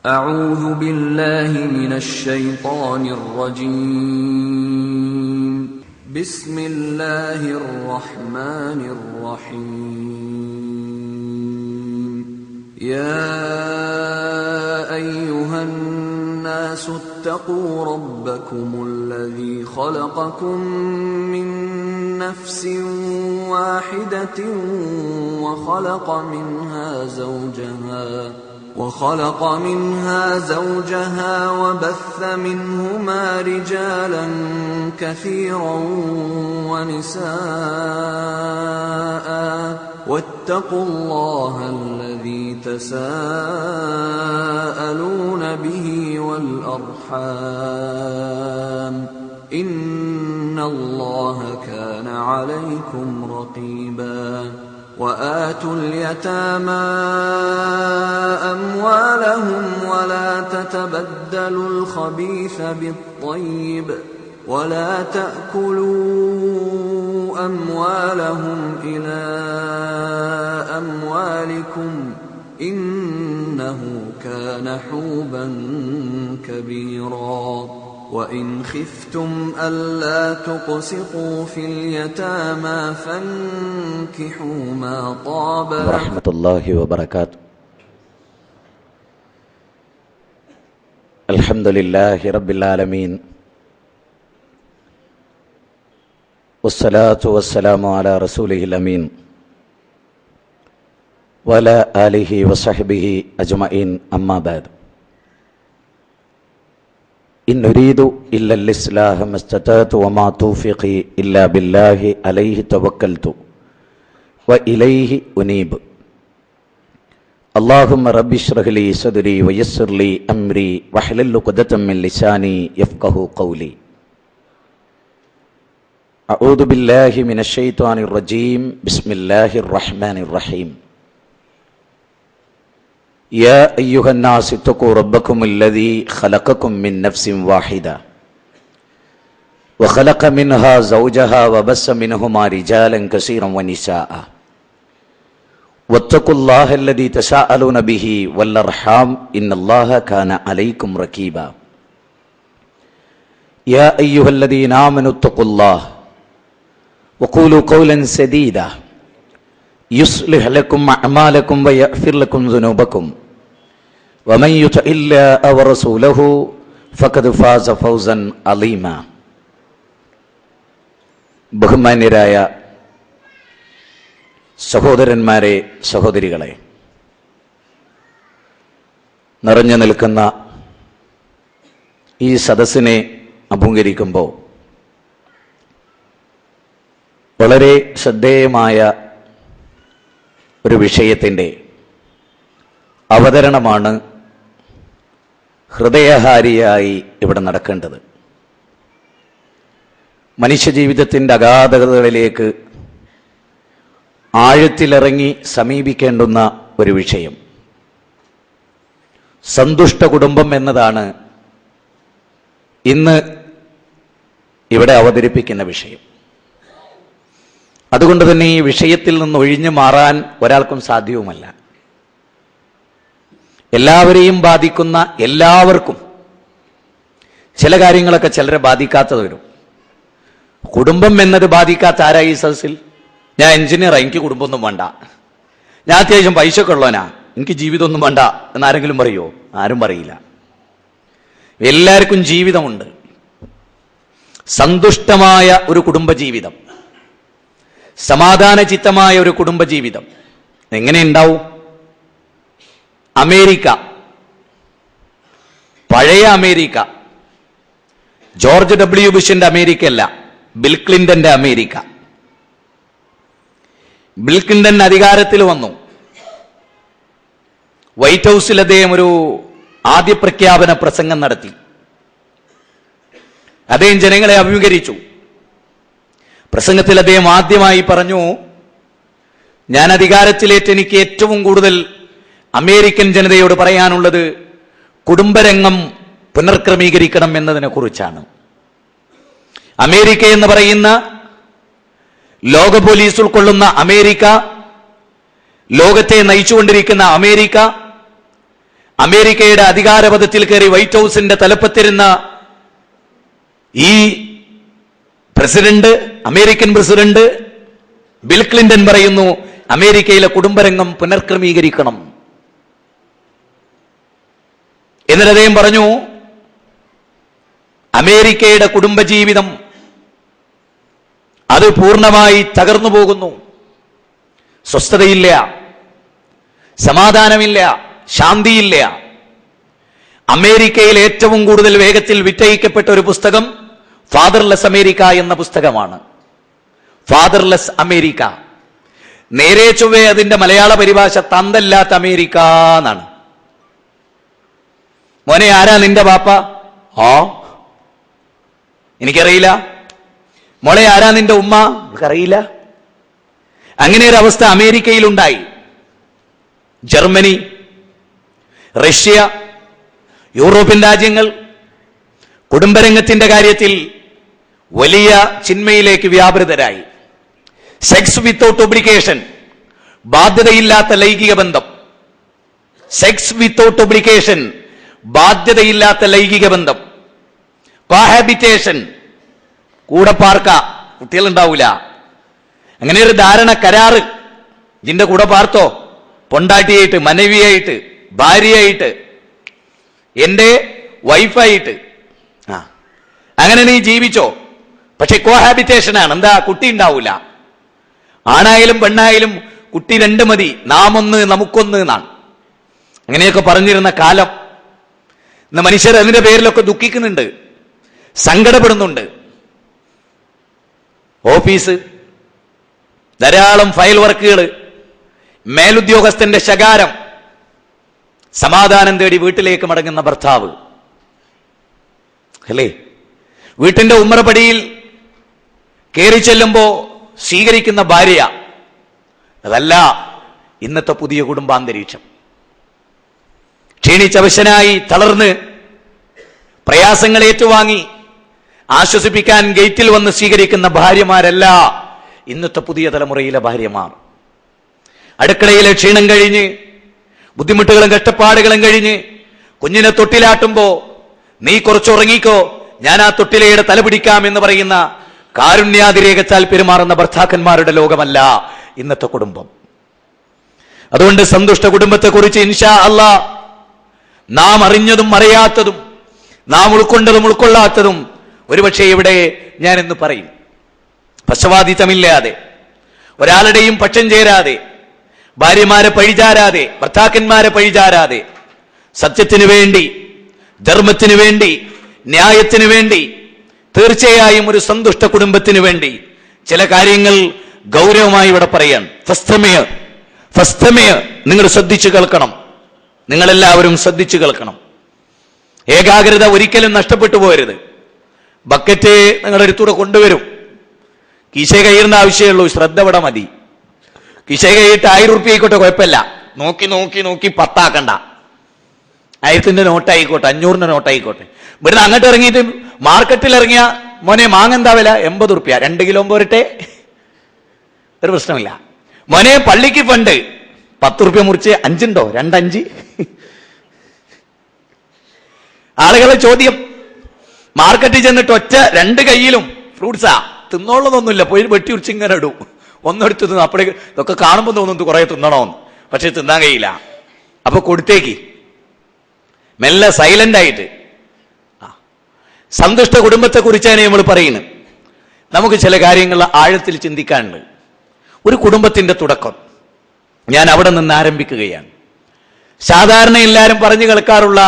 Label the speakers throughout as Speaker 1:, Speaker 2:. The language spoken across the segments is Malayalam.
Speaker 1: أعوذ بالله من الشيطان الرجيم بسم الله الرحمن الرحيم يا أيها الناس اتقوا ربكم الذي خلقكم من نفس واحدة وخلق منها زوجها وبث منهما رجالا كثيرا ونساء واتقوا الله الذي تساءلون به والأرحام إن الله كان عليكم رقيبا وآتوا اليتامى أموالهم ولا تتبدلوا الخبيث بالطيب ولا تأكلوا أموالهم إلى أموالكم إنه كان حوبا كبيرا وإن خفتم ألا تقسطوا في اليتامى فانكحوا ما طاب لكم
Speaker 2: ورحمة الله وبركاته. الحمد لله رب العالمين والصلاة والسلام على رسوله الأمين وعلى آله وصحبه أجمعين أما بعد إن نريد إلا الإصلاح ما استطعت وما توفيقي إلا بالله عليه توكلت وإليه أنيب. اللهم رب اشرح لي صدري ويسر لي أمري واحلل عقدة من لساني يفقهوا قولي. أعوذ بالله من الشيطان الرجيم. بسم الله الرحمن الرحيم. يا أيها الناس اتقوا ربكم الذي خلقكم من نفس واحدة وخلق منها زوجها وبث منهما رجالا كثيرا ونساء واتقوا الله الذي تساءلون به والأرحام إن الله كان عليكم رقيبا. يا أيها الذين آمنوا اتقوا الله وقولوا قولا سديدا يصلح لكم أعمالكم ويغفر لكم ذنوبكم ومن يطع الله ورسوله فقد فاز فوزا عظيما. ബഹുമാന്യരായ സഹോദരന്മാരെ, സഹോദരികളെ, നിറഞ്ഞു നിൽക്കുന്ന ഈ സദസ്സിനെ അഭിമുഖീകരിക്കുമ്പോൾ വളരെ ശ്രദ്ധേയമായ ഒരു വിഷയത്തിൻ്റെ അവതരണമാണ് ഹൃദയഹാരിയായി ഇവിടെ നടക്കേണ്ടത്. മനുഷ്യജീവിതത്തിൻ്റെ അഗാധതകളിലേക്ക് ആഴത്തിലിറങ്ങി സമീപിക്കേണ്ടുന്ന ഒരു വിഷയം. സന്തുഷ്ട കുടുംബം എന്നതാണ് ഇന്ന് ഇവിടെ അവതരിപ്പിക്കുന്ന വിഷയം. അതുകൊണ്ട് തന്നെ ഈ വിഷയത്തിൽ നിന്ന് ഒഴിഞ്ഞു മാറാൻ ഒരാൾക്കും സാധ്യവുമല്ല. എല്ലാവരെയും ബാധിക്കുന്ന എല്ലാവർക്കും ചില കാര്യങ്ങളൊക്കെ ചിലരെ ബാധിക്കാത്തത് വരും. കുടുംബം എന്നത് ബാധിക്കാത്ത ആരായി ഈ സദസ്സിൽ? ഞാൻ എഞ്ചിനീയറാ, എനിക്ക് കുടുംബമൊന്നും വേണ്ട. ഞാൻ അത്യാവശ്യം പൈസ ഒക്കെ ഉള്ളവനാ, എനിക്ക് ജീവിതമൊന്നും വേണ്ട എന്നാരെങ്കിലും പറയുമോ? ആരും പറയില്ല. എല്ലാവർക്കും ജീവിതമുണ്ട്. സന്തുഷ്ടമായ ഒരു കുടുംബജീവിതം, സമാധാനചിത്തമായ ഒരു കുടുംബജീവിതം എങ്ങനെ ഉണ്ടാവും? അമേരിക്ക, പഴയ അമേരിക്ക, ജോർജ് ഡബ്ല്യു ബുഷിന്റെ അമേരിക്ക അല്ല, ബിൽ ക്ലിന്റന്റെ അമേരിക്ക. ബിൽ ക്ലിന്റൺ അധികാരത്തിൽ വന്നു. വൈറ്റ് ഹൗസിൽ അദ്ദേഹം ഒരു ആദ്യ പ്രഖ്യാപന പ്രസംഗം നടത്തി. അദ്ദേഹം ജനങ്ങളെ അഭിമുഖീകരിച്ചു. പ്രസംഗത്തിൽ അദ്ദേഹം ആദ്യമായി പറഞ്ഞു, ഞാൻ അധികാരത്തിലേറ്റ് എനിക്ക് ഏറ്റവും കൂടുതൽ അമേരിക്കൻ ജനതയോട് പറയാനുള്ളത് കുടുംബരംഗം പുനർക്രമീകരിക്കണം എന്നതിനെ കുറിച്ചാണ്. അമേരിക്ക എന്ന് പറയുന്ന ലോക പോലീസ് ഉൾക്കൊള്ളുന്ന അമേരിക്ക, ലോകത്തെ നയിച്ചുകൊണ്ടിരിക്കുന്ന അമേരിക്ക, അമേരിക്കയുടെ അധികാരപഥത്തിൽ കയറി വൈറ്റ് ഹൗസിന്റെ തലപ്പത്തിരുന്ന ഈ president, American president bill Clinton പറയുന്നു, അമേരിക്കയിലെ കുടുംബരംഗം പുനർക്രമീകരിക്കണം. എന്നിട്ട് അദ്ദേഹം പറഞ്ഞു, അമേരിക്കയുടെ കുടുംബജീവിതം അത് പൂർണ്ണമായി തകർന്നു പോകുന്നു. സ്വസ്ഥതയില്ല, സമാധാനമില്ല, ശാന്തിയില്ല. അമേരിക്കയിൽ ഏറ്റവും കൂടുതൽ വേഗത്തിൽ വിറ്റഴിക്കപ്പെട്ട ഒരു പുസ്തകം ഫാദർലെസ് അമേരിക്ക എന്ന പുസ്തകമാണ്. Fatherless America. നേരെ ചൊവ്വേ അതിന്റെ മലയാള പരിഭാഷ തന്തല്ലാത്ത അമേരിക്ക എന്നാണ്. മോനെ, ആരാ നിന്റെ ബാപ്പ? ആ, എനിക്കറിയില്ല. മോളെ, ആരാ നിന്റെ ഉമ്മ? എനിക്കറിയില്ല. അങ്ങനെ ഒരു അവസ്ഥ അമേരിക്കയിലുണ്ടായി. ജർമ്മനി, റഷ്യ, യൂറോപ്യൻ രാജ്യങ്ങൾ കുടുംബരംഗത്തിന്റെ കാര്യത്തിൽ വലിയ ചിന്മയിലേക്ക് വ്യാപൃതരായി. സെക്സ് വിത്തൗട്ട് ഒബ്ലിഗേഷൻ, ബാധ്യതയില്ലാത്ത ലൈംഗിക ബന്ധം. സെക്സ് വിത്തൗട്ട് ഒബ്ലിഗേഷൻ, ബാധ്യതയില്ലാത്ത ലൈംഗിക ബന്ധം. കോഹാബിറ്റേഷൻ, കൂടെ പാർക്ക, കുട്ടികളുണ്ടാവൂല. അങ്ങനെ ഒരു ധാരണ, കരാറ്. ഇതിന്റെ കൂടെ പാർത്തോ, പൊണ്ടാട്ടിയായിട്ട്, മനവിയായിട്ട്, ഭാര്യയായിട്ട്, എന്റെ വൈഫായിട്ട്, അങ്ങനെ നീ ജീവിച്ചോ. പക്ഷെ കോഹാബിറ്റേഷനാണ്. എന്താ? കുട്ടി ഉണ്ടാവൂല. ആണായാലും പെണ്ണായാലും കുട്ടി രണ്ട് മതി, നാം ഒന്ന് നമുക്കൊന്ന് എന്നാണ്. അങ്ങനെയൊക്കെ പറഞ്ഞിരുന്ന കാലം. ഇന്ന് മനുഷ്യർ അതിന്റെ പേരിലൊക്കെ ദുഃഖിക്കുന്നുണ്ട്, സങ്കടപ്പെടുന്നുണ്ട്. ഓഫീസ്, ധാരാളം ഫയൽ വർക്കുകൾ, മേലുദ്യോഗസ്ഥന്റെ ശകാരം, സമാധാനം തേടി വീട്ടിലേക്ക് മടങ്ങുന്ന ഭർത്താവ് അല്ലേ? വീട്ടിന്റെ ഉമ്മറപ്പടിയിൽ കയറി ചെല്ലുമ്പോ സ്വീകരിക്കുന്ന ഭാര്യ. അതല്ല ഇന്നത്തെ പുതിയ കുടുംബാന്തരീക്ഷം. ക്ഷീണിച്ചവശനായി തളർന്ന് പ്രയാസങ്ങൾ ഏറ്റുവാങ്ങി ആശ്വസിപ്പിക്കാൻ ഗേറ്റിൽ വന്ന് സ്വീകരിക്കുന്ന ഭാര്യമാരല്ല ഇന്നത്തെ പുതിയ തലമുറയിലെ ഭാര്യമാർ. അടുക്കളയിലെ ക്ഷീണം കഴിഞ്ഞ്, ബുദ്ധിമുട്ടുകളും കഷ്ടപ്പാടുകളും കഴിഞ്ഞ് കുഞ്ഞിനെ തൊട്ടിലാട്ടുമ്പോ നീ കുറച്ചുറങ്ങിക്കോ, ഞാൻ ആ തൊട്ടിലയുടെ തല പിടിക്കാം എന്ന് പറയുന്ന കാരുണ്യാതിരേകത്താൽ പെരുമാറുന്ന ഭർത്താക്കന്മാരുടെ ലോകമല്ല ഇന്നത്തെ കുടുംബം. അതുകൊണ്ട് സന്തുഷ്ട കുടുംബത്തെക്കുറിച്ച് ഇൻഷാ അല്ലാഹ് നാം അറിഞ്ഞതും അറിയാത്തതും, നാം ഉൾക്കൊണ്ടതും ഉൾക്കൊള്ളാത്തതും ഒരുപക്ഷെ ഇവിടെ ഞാൻ എന്ന് പറയും. പക്ഷപാതിത്വമില്ലാതെ, ഒരാളുടെയും പക്ഷം ചേരാതെ, ഭാര്യമാരെ പഴിചാരാതെ, ഭർത്താക്കന്മാരെ പഴിചാരാതെ, സത്യത്തിനു വേണ്ടി, ധർമ്മത്തിനു വേണ്ടി, ന്യായത്തിനു വേണ്ടി, തീർച്ചയായും ഒരു സന്തുഷ്ട കുടുംബത്തിനു വേണ്ടി ചില കാര്യങ്ങൾ ഗൗരവമായി ഇവിടെ പറയാൻ. ഫസ്തമയ, നിങ്ങൾ ശ്രദ്ധിച്ചു കേൾക്കണം. നിങ്ങളെല്ലാവരും ശ്രദ്ധിച്ചു കേൾക്കണം. ഏകാഗ്രത ഒരിക്കലും നഷ്ടപ്പെട്ടു പോകരുത്. ബക്കറ്റ് നിങ്ങളുടെ അടുത്തൂടെ കൊണ്ടുവരും. കീശ കയ്യേണ്ട ആവശ്യമുള്ളൂ, ശ്രദ്ധ ഇവിടെ മതി. കീശ കയ്യിട്ട് 1000 റുപ്യ ആയിക്കോട്ടെ, കുഴപ്പമില്ല. നോക്കി നോക്കി നോക്കി 10 ആക്കണ്ട. 1000ന്റെ നോട്ടായിക്കോട്ടെ, 500ന്റെ നോട്ടായിക്കോട്ടെ. ഇവിടുന്ന് അങ്ങോട്ട് ഇറങ്ങിയിട്ട് മാർക്കറ്റിൽ ഇറങ്ങിയ, മോനെ മാങ്ങ എന്താ വില? 80 റുപ്യ. 2 കിലോ പോരട്ടെ, ഒരു പ്രശ്നമില്ല. മോനെ പള്ളിക്ക് ഫണ്ട് 10 റുപ്യ മുറിച്ച് 5 ഉണ്ടോ? 2 5. ആളുകളെ ചോദ്യം, മാർക്കറ്റിൽ ചെന്നിട്ട് ഒറ്റ 2 കൈയിലും ഫ്രൂട്ട്സാ, തിന്നോളതൊന്നുമില്ല, പോയി വെട്ടി ഉറിച്ച് ഇങ്ങനെ ഇടും. ഒന്നെടുത്ത് തിന്നു. അപ്പോഴേ ഇതൊക്കെ കാണുമ്പോൾ തോന്നുന്നു കുറെ തിന്നണമെന്ന്, പക്ഷെ തിന്നാൻ കഴിയില്ല. അപ്പൊ കൊടുത്തേക്ക്, മെല്ലെ സൈലന്റ് ആയിട്ട്. സന്തുഷ്ട കുടുംബത്തെ കുറിച്ചാണ് നമ്മൾ പറയുന്നത്. നമുക്ക് ചില കാര്യങ്ങൾ ആഴത്തിൽ ചിന്തിക്കാനുണ്ട്. ഒരു കുടുംബത്തിന്റെ തുടക്കം ഞാൻ അവിടെ നിന്ന് ആരംഭിക്കുകയാണ്. സാധാരണ എല്ലാവരും പറഞ്ഞു കേൾക്കാറുള്ള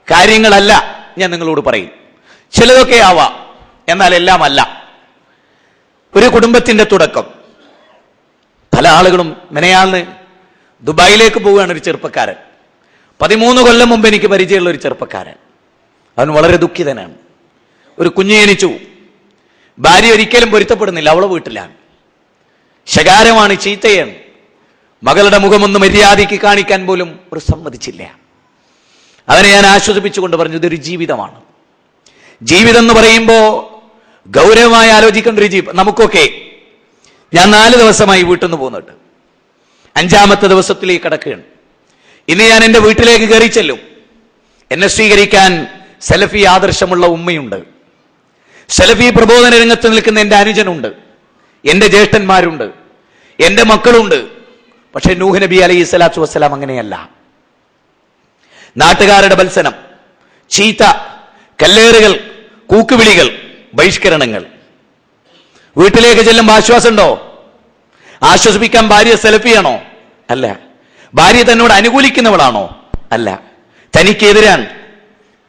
Speaker 2: കാര്യങ്ങളല്ല ഞാൻ നിങ്ങളോട് പറയും. ചിലതൊക്കെ ആവാം, എന്നാൽ എല്ലാം അല്ല. ഒരു കുടുംബത്തിന്റെ തുടക്കം. പല ആളുകളും മെനയാന്ന് ദുബായിലേക്ക് പോവുകയാണ്. ഒരു ചെറുപ്പക്കാരൻ, 13 കൊല്ലം മുമ്പ് എനിക്ക് പരിചയമുള്ള ഒരു ചെറുപ്പക്കാരൻ. അവൻ വളരെ ദുഃഖിതനാണ്. ഒരു കുഞ്ഞ് ജനിച്ചു. ഭാര്യ ഒരിക്കലും പൊരുത്തപ്പെടുന്നില്ല, അവളെ വീട്ടിലാണ്. ശകാരമാണ്, ചീത്തയാണ്. മകളുടെ മുഖമൊന്ന് മര്യാദയ്ക്ക് കാണിക്കാൻ പോലും ഒരു സമ്മതിച്ചില്ല. അവനെ ഞാൻ ആശ്വസിപ്പിച്ചുകൊണ്ട് പറഞ്ഞു, ഇതൊരു ജീവിതമാണ്. ജീവിതം എന്ന് പറയുമ്പോ ഗൗരവമായി ആലോചിക്കേണ്ട ഒരു ജീവിതം. നമുക്കൊക്കെ, ഞാൻ 4 ദിവസമായി വീട്ടിൽ നിന്ന് പോകുന്നുണ്ട്, 5ാമത്തെ ദിവസത്തിലേക്ക് കടക്കുകയാണ്. ഇന്ന് ഞാൻ എന്റെ വീട്ടിലേക്ക് കയറി ചെല്ലും. എന്നെ സ്വീകരിക്കാൻ സലഫി ആദർശമുള്ള ഉമ്മയുണ്ട്, സലഫി പ്രബോധന രംഗത്ത് നിൽക്കുന്ന എന്റെ അനുജനുണ്ട്, എന്റെ ജ്യേഷ്ഠന്മാരുണ്ട്, എന്റെ മക്കളുണ്ട്. പക്ഷെ നൂഹ് നബി അലൈഹി സ്വലാത്തു വസ്സലാം അങ്ങനെയല്ല. നാട്ടുകാരുടെ ബത്സനം, ചീത്ത, കല്ലേറുകൾ, കൂക്കുവിളികൾ, ബഹിഷ്കരണങ്ങൾ. വീട്ടിലേക്ക് ചെല്ലുമ്പോൾ ആശ്വാസമുണ്ടോ? ആശ്വസിപ്പിക്കാൻ ഭാര്യ സലഫിയാണോ? അല്ല. ഭാര്യ തന്നോട് അനുകൂലിക്കുന്നവളാണോ? അല്ല. തനിക്കെതിരാണ്,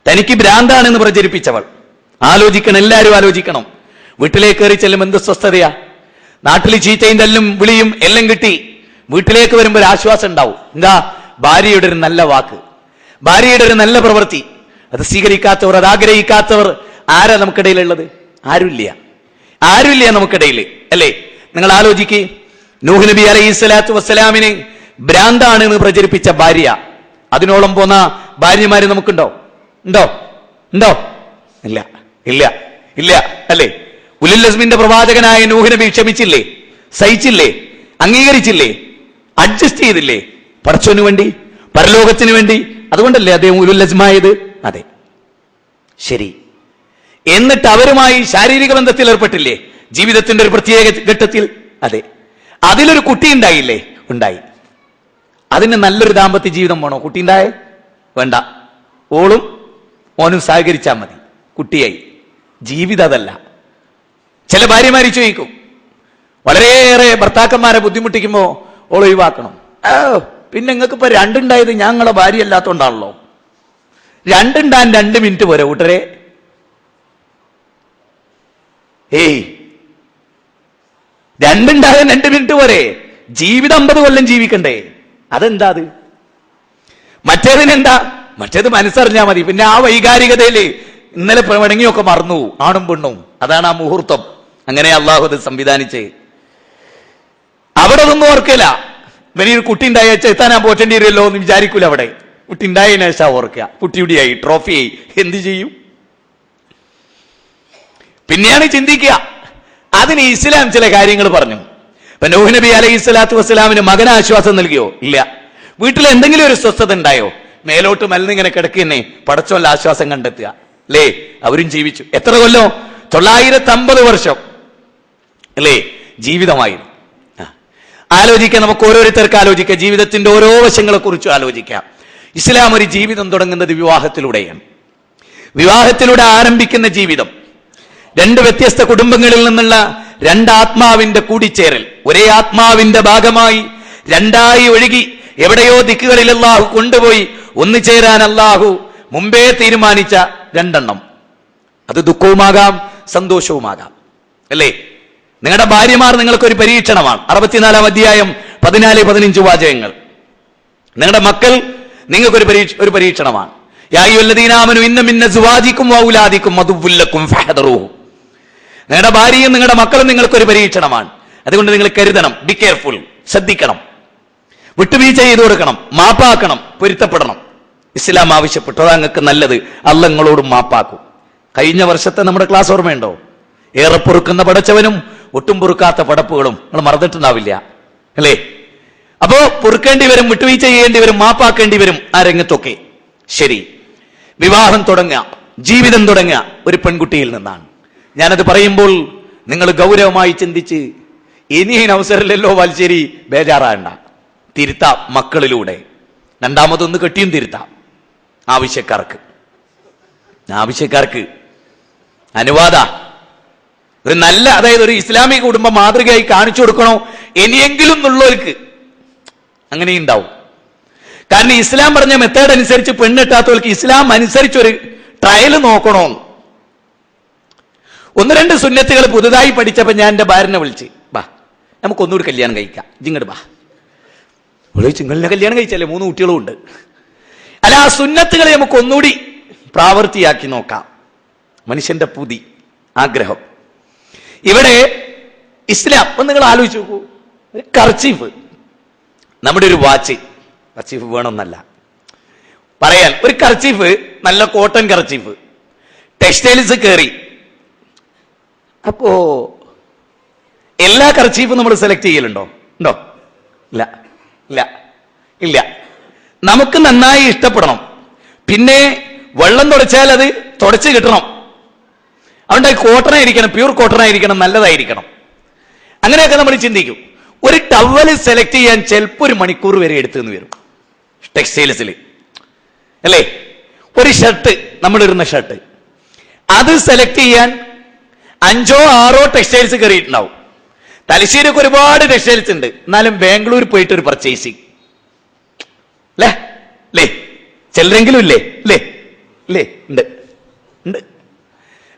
Speaker 2: തനിക്ക് ഭ്രാന്താണെന്ന് പ്രചരിപ്പിച്ചവൾ. ആലോചിക്കണം, എല്ലാവരും ആലോചിക്കണം. വീട്ടിലേക്ക് കയറി ചെല്ലും എന്ത് സ്വസ്ഥതയാ. നാട്ടിൽ ചീത്തയും തല്ലും വിളിയും എല്ലാം കിട്ടി വീട്ടിലേക്ക് വരുമ്പോൾ ഒരു ആശ്വാസം ഉണ്ടാവും. എന്താ? ഭാര്യയുടെ ഒരു നല്ല വാക്ക്, ഭാര്യയുടെ ഒരു നല്ല പ്രവൃത്തി. അത് സ്വീകരിക്കാത്തവർ, അത് ആഗ്രഹിക്കാത്തവർ ആരാ നമുക്കിടയിലുള്ളത്? ആരുമില്ല, ആരുമില്ല നമുക്കിടയിൽ, അല്ലേ? നിങ്ങൾ ആലോചിക്ക്, നൂഹ് നബി അലൈഹി സ്വലാത്തു വസ്സലാമിന് ഭ്രാന്താണ് എന്ന് പ്രചരിപ്പിച്ച ഭാര്യ, അതിനോളം പോന്ന ഭാര്യമാര് നമുക്കുണ്ടോ? ഉണ്ടോ? ഉണ്ടോ? ഇല്ല, ഇല്ല, ഇല്ല, അല്ലേ? ഉലുൽ അസ്മിന്റെ പ്രവാചകനായ നൂഹ് നബി ക്ഷമിച്ചില്ലേ? സഹിച്ചില്ലേ? അംഗീകരിച്ചില്ലേ? അഡ്ജസ്റ്റ് ചെയ്തില്ലേ? പടച്ചോന് വേണ്ടി, പരലോകത്തിന് വേണ്ടി. അതുകൊണ്ടല്ലേ അദ്ദേഹം ഉലുൽ അസ്മായത്? അതെ, ശരി. എന്നിട്ട് അവരുമായി ശാരീരിക ബന്ധത്തിൽ ഏർപ്പെട്ടില്ലേ ജീവിതത്തിന്റെ ഒരു പ്രത്യേക ഘട്ടത്തിൽ? അതെ. അതിലൊരു കുട്ടി ഉണ്ടായില്ലേ? ഉണ്ടായി. അതിന് നല്ലൊരു ദാമ്പത്യ ജീവിതം വേണോ? കുട്ടി ഉണ്ടായേ? വേണ്ട. ഓളും ഓനും സഹകരിച്ചാൽ മതി, കുട്ടിയായി. ജീവിതം അതല്ല. ചില ഭാര്യമാര് ചോദിക്കും, വളരെയേറെ ഭർത്താക്കന്മാരെ ബുദ്ധിമുട്ടിക്കുമ്പോ ഓൾ ഒഴിവാക്കണം. പിന്നെ നിങ്ങൾക്ക് ഇപ്പൊ രണ്ടുണ്ടായത് ഞങ്ങളെ ഭാര്യ അല്ലാത്തോണ്ടാണല്ലോ. രണ്ടുണ്ടാൻ 2 മിനിറ്റ് പോരെ കൂട്ടരെ? ഏയ്, രണ്ടുണ്ടാകാൻ 2 മിനിറ്റ് പോരെ? ജീവിതം 50 കൊല്ലം ജീവിക്കണ്ടേ? അതെന്താ അത്? മറ്റേതിനെന്താ? മറ്റേത് മനസ്സറിഞ്ഞാൽ മതി. പിന്നെ ആ വൈകാരികതയില് ഇന്നലെ പ്രവണങ്ങിയൊക്കെ മറന്നു, ആണും പെണ്ണും. അതാണ് ആ മുഹൂർത്തം. അങ്ങനെ അള്ളാഹു അത് സംവിധാനിച്ച്. അവിടെ ഒന്നും ഓർക്കില്ല. വലിയൊരു കുട്ടി ഉണ്ടായ ചെത്താനാ പോറ്റേണ്ടി വരുമല്ലോ എന്ന് വിചാരിക്കൂല. അവിടെ കുട്ടി ഉണ്ടായതിനു ശേഷം ഓർക്കുക. കുട്ടിയുടെയായി, ട്രോഫിയായി, എന്ത് ചെയ്യും? പിന്നെയാണ് ചിന്തിക്കുക. അതിന് ഇസ്ലാം ചില കാര്യങ്ങൾ പറഞ്ഞു. ഇപ്പൊ നൂഹ് നബി അലൈഹി സ്വലാത്തു വസ്സലാമിന് മകന് ആശ്വാസം നൽകിയോ? ഇല്ല. വീട്ടിൽ എന്തെങ്കിലും ഒരു സ്വസ്ഥത ഉണ്ടായോ? മേലോട്ട് മലന്നിങ്ങനെ കിടക്കുന്നേ പടച്ചോല്ല ആശ്വാസം കണ്ടെത്തുക, അല്ലേ? അവരും ജീവിച്ചു. എത്ര കൊല്ലം? 950 വർഷം, അല്ലേ? ജീവിതമായിരുന്നു. ആലോചിക്കാം, നമുക്ക് ഓരോരുത്തർക്ക് ആലോചിക്കാം. ജീവിതത്തിന്റെ ഓരോ വശങ്ങളെ കുറിച്ചും ആലോചിക്കാം. ഇസ്ലാം ഒരു ജീവിതം തുടങ്ങുന്നത് വിവാഹത്തിലൂടെയാണ്. വിവാഹത്തിലൂടെ ആരംഭിക്കുന്ന ജീവിതം 2 വ്യത്യസ്ത കുടുംബങ്ങളിൽ നിന്നുള്ള 2 ആത്മാവിന്റെ കൂടിച്ചേരൽ. ഒരേ ആത്മാവിന്റെ ഭാഗമായി 2ആയി ഒഴുകി എവിടെയോ ദിക്കുകളിൽ അല്ലാഹു കൊണ്ടുപോയി ഒന്നു ചേരാൻ അല്ലാഹു മുമ്പേ തീരുമാനിച്ച 2 എണ്ണം. അത് ദുഃഖവുമാകാം, സന്തോഷവുമാകാം, അല്ലേ? നിങ്ങളുടെ ഭാര്യമാർ നിങ്ങൾക്കൊരു പരീക്ഷണമാണ്. 64-ാം അധ്യായം 14-15 വാചകങ്ങൾ. നിങ്ങളുടെ മക്കൾ നിങ്ങൾക്കൊരു പരീക്ഷണമാണ്. യാ അയ്യുഹല്ലദീന ആമനൂ ഇന്ന മിൻ അസ്വാജികും വഔലാദികും അദുവ്വുൻ ലക്കും ഫഹദറൂഹു. നിങ്ങളുടെ ഭാര്യയും നിങ്ങളുടെ മക്കളും നിങ്ങൾക്കൊരു പരീക്ഷണമാണ്. അതുകൊണ്ട് നിങ്ങൾ കരുതണം, ബി കെയർഫുൾ, ശ്രദ്ധിക്കണം, വിട്ടുവീഴ്ച ചെയ്തു കൊടുക്കണം, മാപ്പാക്കണം, പൊരുത്തപ്പെടണം. ഇസ്ലാം ആവശ്യപ്പെട്ടു. അതാ നിങ്ങൾക്ക് നല്ലത്. അല്ലാഹ് നിങ്ങളോടും മാപ്പാക്കും. കഴിഞ്ഞ വർഷത്തെ നമ്മുടെ ക്ലാസ് ഓർമ്മയുണ്ടോ? ഏറെ പൊറുക്കുന്ന പടച്ചവനും ഒട്ടും പൊറുക്കാത്ത പടപ്പുകളും. നിങ്ങൾ മറന്നിട്ടുണ്ടാവില്ല, അല്ലേ? അപ്പോ പൊറുക്കേണ്ടി വരും, വിട്ടുവീഴ്ച ചെയ്യേണ്ടി വരും, മാപ്പാക്കേണ്ടി വരും ആ രംഗത്തൊക്കെ. ശരി, വിവാഹം തുടങ്ങുക, ജീവിതം തുടങ്ങുക ഒരു പെൺകുട്ടിയിൽ നിന്നാണ്. ഞാനത് പറയുമ്പോൾ നിങ്ങൾ ഗൗരവമായി ചിന്തിച്ച് ഇനി അവസരമില്ലല്ലോ വാൽശ്ശേരി, ബേജാറാണ്ട. തിരുത്താം മക്കളിലൂടെ. 2ാമതൊന്ന് കെട്ടിയും തിരുത്താം. ആവശ്യക്കാർക്ക് അനുവാദ ഒരു നല്ല, അതായത് ഒരു ഇസ്ലാമിക കുടുംബം മാതൃകയായി കാണിച്ചു കൊടുക്കണോ ഇനിയെങ്കിലും എന്നുള്ളവർക്ക് അങ്ങനെയുണ്ടാവും. കാരണം ഇസ്ലാം പറഞ്ഞ മെത്തേഡ് അനുസരിച്ച് പെണ്ണെട്ടാത്തവർക്ക് ഇസ്ലാം അനുസരിച്ചൊരു ട്രയൽ നോക്കണോ. 1-2 സുന്നത്തുകൾ പുതുതായി പഠിച്ചപ്പോ ഞാൻ എന്റെ ഭാര്യനെ വിളിച്ച്, ബാ നമുക്കൊന്നുകൂടി കല്യാണം കഴിക്കാം, ജിങ്ങട് ബാ. ചിങ്ങളുടെ കല്യാണം കഴിച്ചല്ലേ, 3 കുട്ടികളും ഉണ്ട്. അല്ല, ആ സുന്നത്തുകളെ നമുക്ക് ഒന്നുകൂടി പ്രാവർത്തിയാക്കി നോക്കാം. മനുഷ്യന്റെ പുതി ആഗ്രഹം. ഇവിടെ ഇസ്ലാം നിങ്ങൾ ആലോചിച്ച് നോക്കൂ. ഒരു കർച്ചീഫ്, നമ്മുടെ ഒരു വാച്ച്, കർച്ചീഫ് വേണമെന്നല്ല പറയാൻ, ഒരു കർച്ചീഫ്, നല്ല കോട്ടൺ കർച്ചീഫ്, ടെക്സ്റ്റൈൽസ് കയറി. അപ്പോ എല്ലാ കർച്ചീഫും നമ്മൾ സെലക്ട് ചെയ്യലുണ്ടോ? ഉണ്ടോ? ഇല്ല, ഇല്ല, ഇല്ല. നമുക്ക് നന്നായി ഇഷ്ടപ്പെടണം. പിന്നെ വെള്ളം തുടച്ചാൽ അത് തുടച്ച് കിട്ടണം. അതുകൊണ്ട് കോട്ടനായിരിക്കണം, പ്യൂർ കോട്ടനായിരിക്കണം, നല്ലതായിരിക്കണം. അങ്ങനെയൊക്കെ നമ്മൾ ചിന്തിക്കും. ഒരു ടവല് സെലക്ട് ചെയ്യാൻ ചിലപ്പോൾ 1 മണിക്കൂർ വരെ എടുത്തെന്ന് വരും ടെക്സ്റ്റൈൽസിൽ, അല്ലേ? ഒരു ഷർട്ട്, നമ്മളിടുന്ന ഷർട്ട്, അത് സെലക്ട് ചെയ്യാൻ 5 or 6 ടെക്സ്റ്റൈൽസ് കയറിയിട്ടുണ്ടാവും. തലശ്ശേരിയൊക്കെ ഒരുപാട് ടെക്സ്റ്റൈൽസ് ഉണ്ട്. എന്നാലും ബാംഗ്ലൂർ പോയിട്ട് ഒരു പർച്ചേസിങ് അല്ലേ? ചിലരെങ്കിലും ഇല്ലേ? ഇല്ലേ? ഇല്ലേ? ഉണ്ട്.